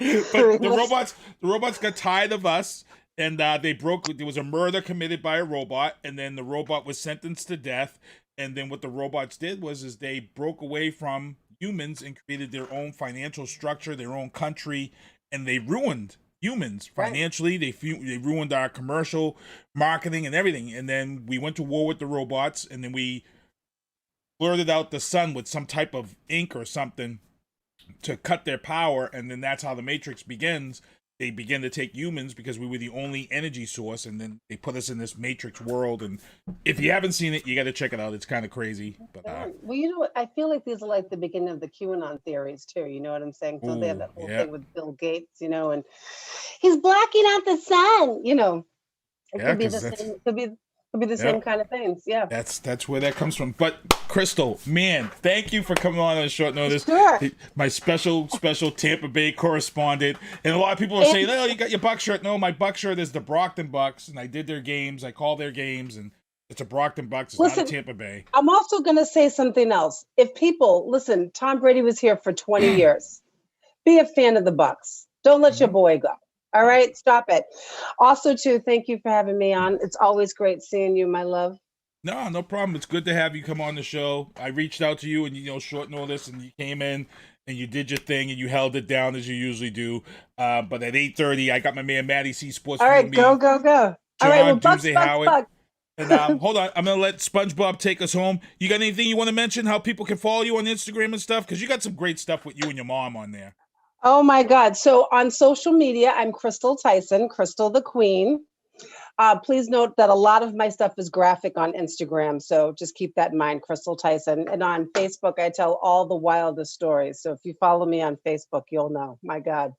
the robots got tired of us, and there was a murder committed by a robot, and then the robot was sentenced to death. And then what the robots did was they broke away from humans and created their own financial structure, their own country, and they ruined humans financially. Right. They ruined our commercial marketing and everything. And then we went to war with the robots, and then we blurted out the sun with some type of ink or something to cut their power. And then that's how the Matrix begins. They begin to take humans because we were the only energy source, and then they put us in this Matrix world. And if you haven't seen it, you got to check it out. It's kind of crazy. But, well, you know what? I feel like these are like the beginning of the QAnon theories too. You know what I'm saying? So they have that whole thing with Bill Gates, you know, and he's blocking out the sun. You know, it could be the same. Could be the same kind of things. Yeah. That's where that comes from. But Crystal, man, thank you for coming on short notice. Sure. My special Tampa Bay correspondent. And a lot of people are saying, "Oh, you got your Buck shirt." No, my Buck shirt is the Brockton Bucks, and I did their games. I call their games, and it's a Brockton Bucks. It's not a Tampa Bay. I'm also going to say something else. If people listen, Tom Brady was here for 20 years. Be a fan of the Bucks. Don't let your boy go. All right, stop it. Also, too, thank you for having me on. It's always great seeing you, my love. No problem. It's good to have you come on the show. I reached out to you and, short notice, and you came in and you did your thing and you held it down as you usually do. But at 8:30, I got my man Maddie C Sports. All right, go. John, all right, well, Bucks. And hold on, I'm going to let SpongeBob take us home. You got anything you want to mention, how people can follow you on Instagram and stuff? Because you got some great stuff with you and your mom on there. Oh my God. So on social media, I'm Crystal Tyson, Crystal the Queen. Please note that a lot of my stuff is graphic on Instagram. So just keep that in mind, Crystal Tyson. And on Facebook, I tell all the wildest stories. So if you follow me on Facebook, you'll know. My God.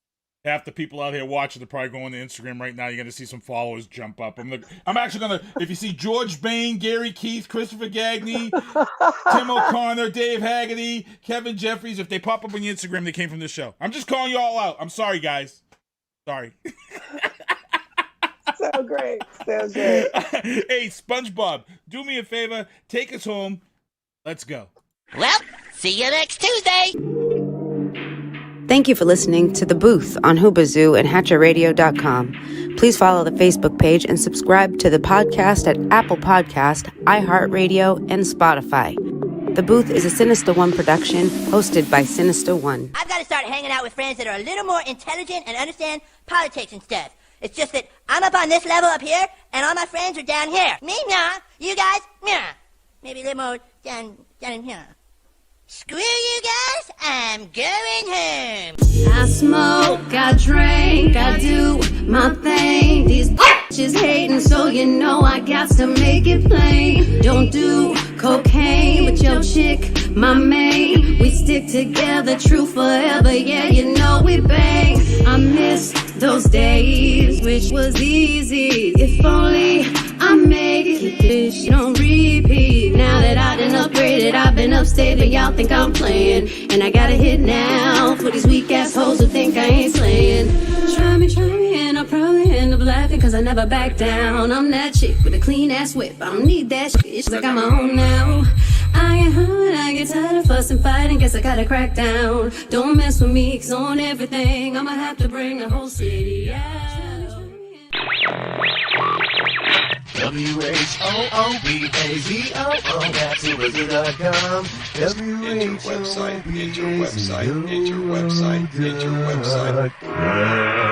Half the people out here watching are probably going to Instagram right now. You're going to see some followers jump up. I'm actually going to, if you see George Bain, Gary Keith, Christopher Gagne, Tim O'Connor, Dave Haggerty, Kevin Jeffries, if they pop up on your Instagram, they came from this show. I'm just calling you all out. I'm sorry, guys. Sorry. So great. So great. Hey, SpongeBob, do me a favor. Take us home. Let's go. Well, see you next Tuesday. Thank you for listening to The Booth on Hoobazoo and HatcherRadio.com. Please follow the Facebook page and subscribe to the podcast at Apple Podcast, iHeartRadio, and Spotify. The Booth is a Sinister One production hosted by Sinister One. I've got to start hanging out with friends that are a little more intelligent and understand politics and stuff. It's just that I'm up on this level up here, and all my friends are down here. Me, nah. You guys, nah. Maybe a little more down in here. Screw you guys, I'm going home. I smoke, I drink, I do my thing. These bitches hating, so you know I got to make it plain. Don't do cocaine with your chick, my main. We stick together, true forever, yeah, you know we bang. I miss those days, which was easy. If only I made it, this don't repeat. Now that I done upgraded, I've been upstate, but y'all think I'm playing. And I got a hit now for these weak ass hoes who think I ain't slaying. Try me, and I'll probably end up laughing, cause I never back down. I'm that chick with a clean ass whip, I don't need that shit, I got my own now. I get hard, I get tired of fussing, fighting, guess I gotta crack down. Don't mess with me, cause on everything, I'ma have to bring the whole city out. WHOOBAZOO, that's whobazoo.com. Enter website, enter website, enter website, enter website.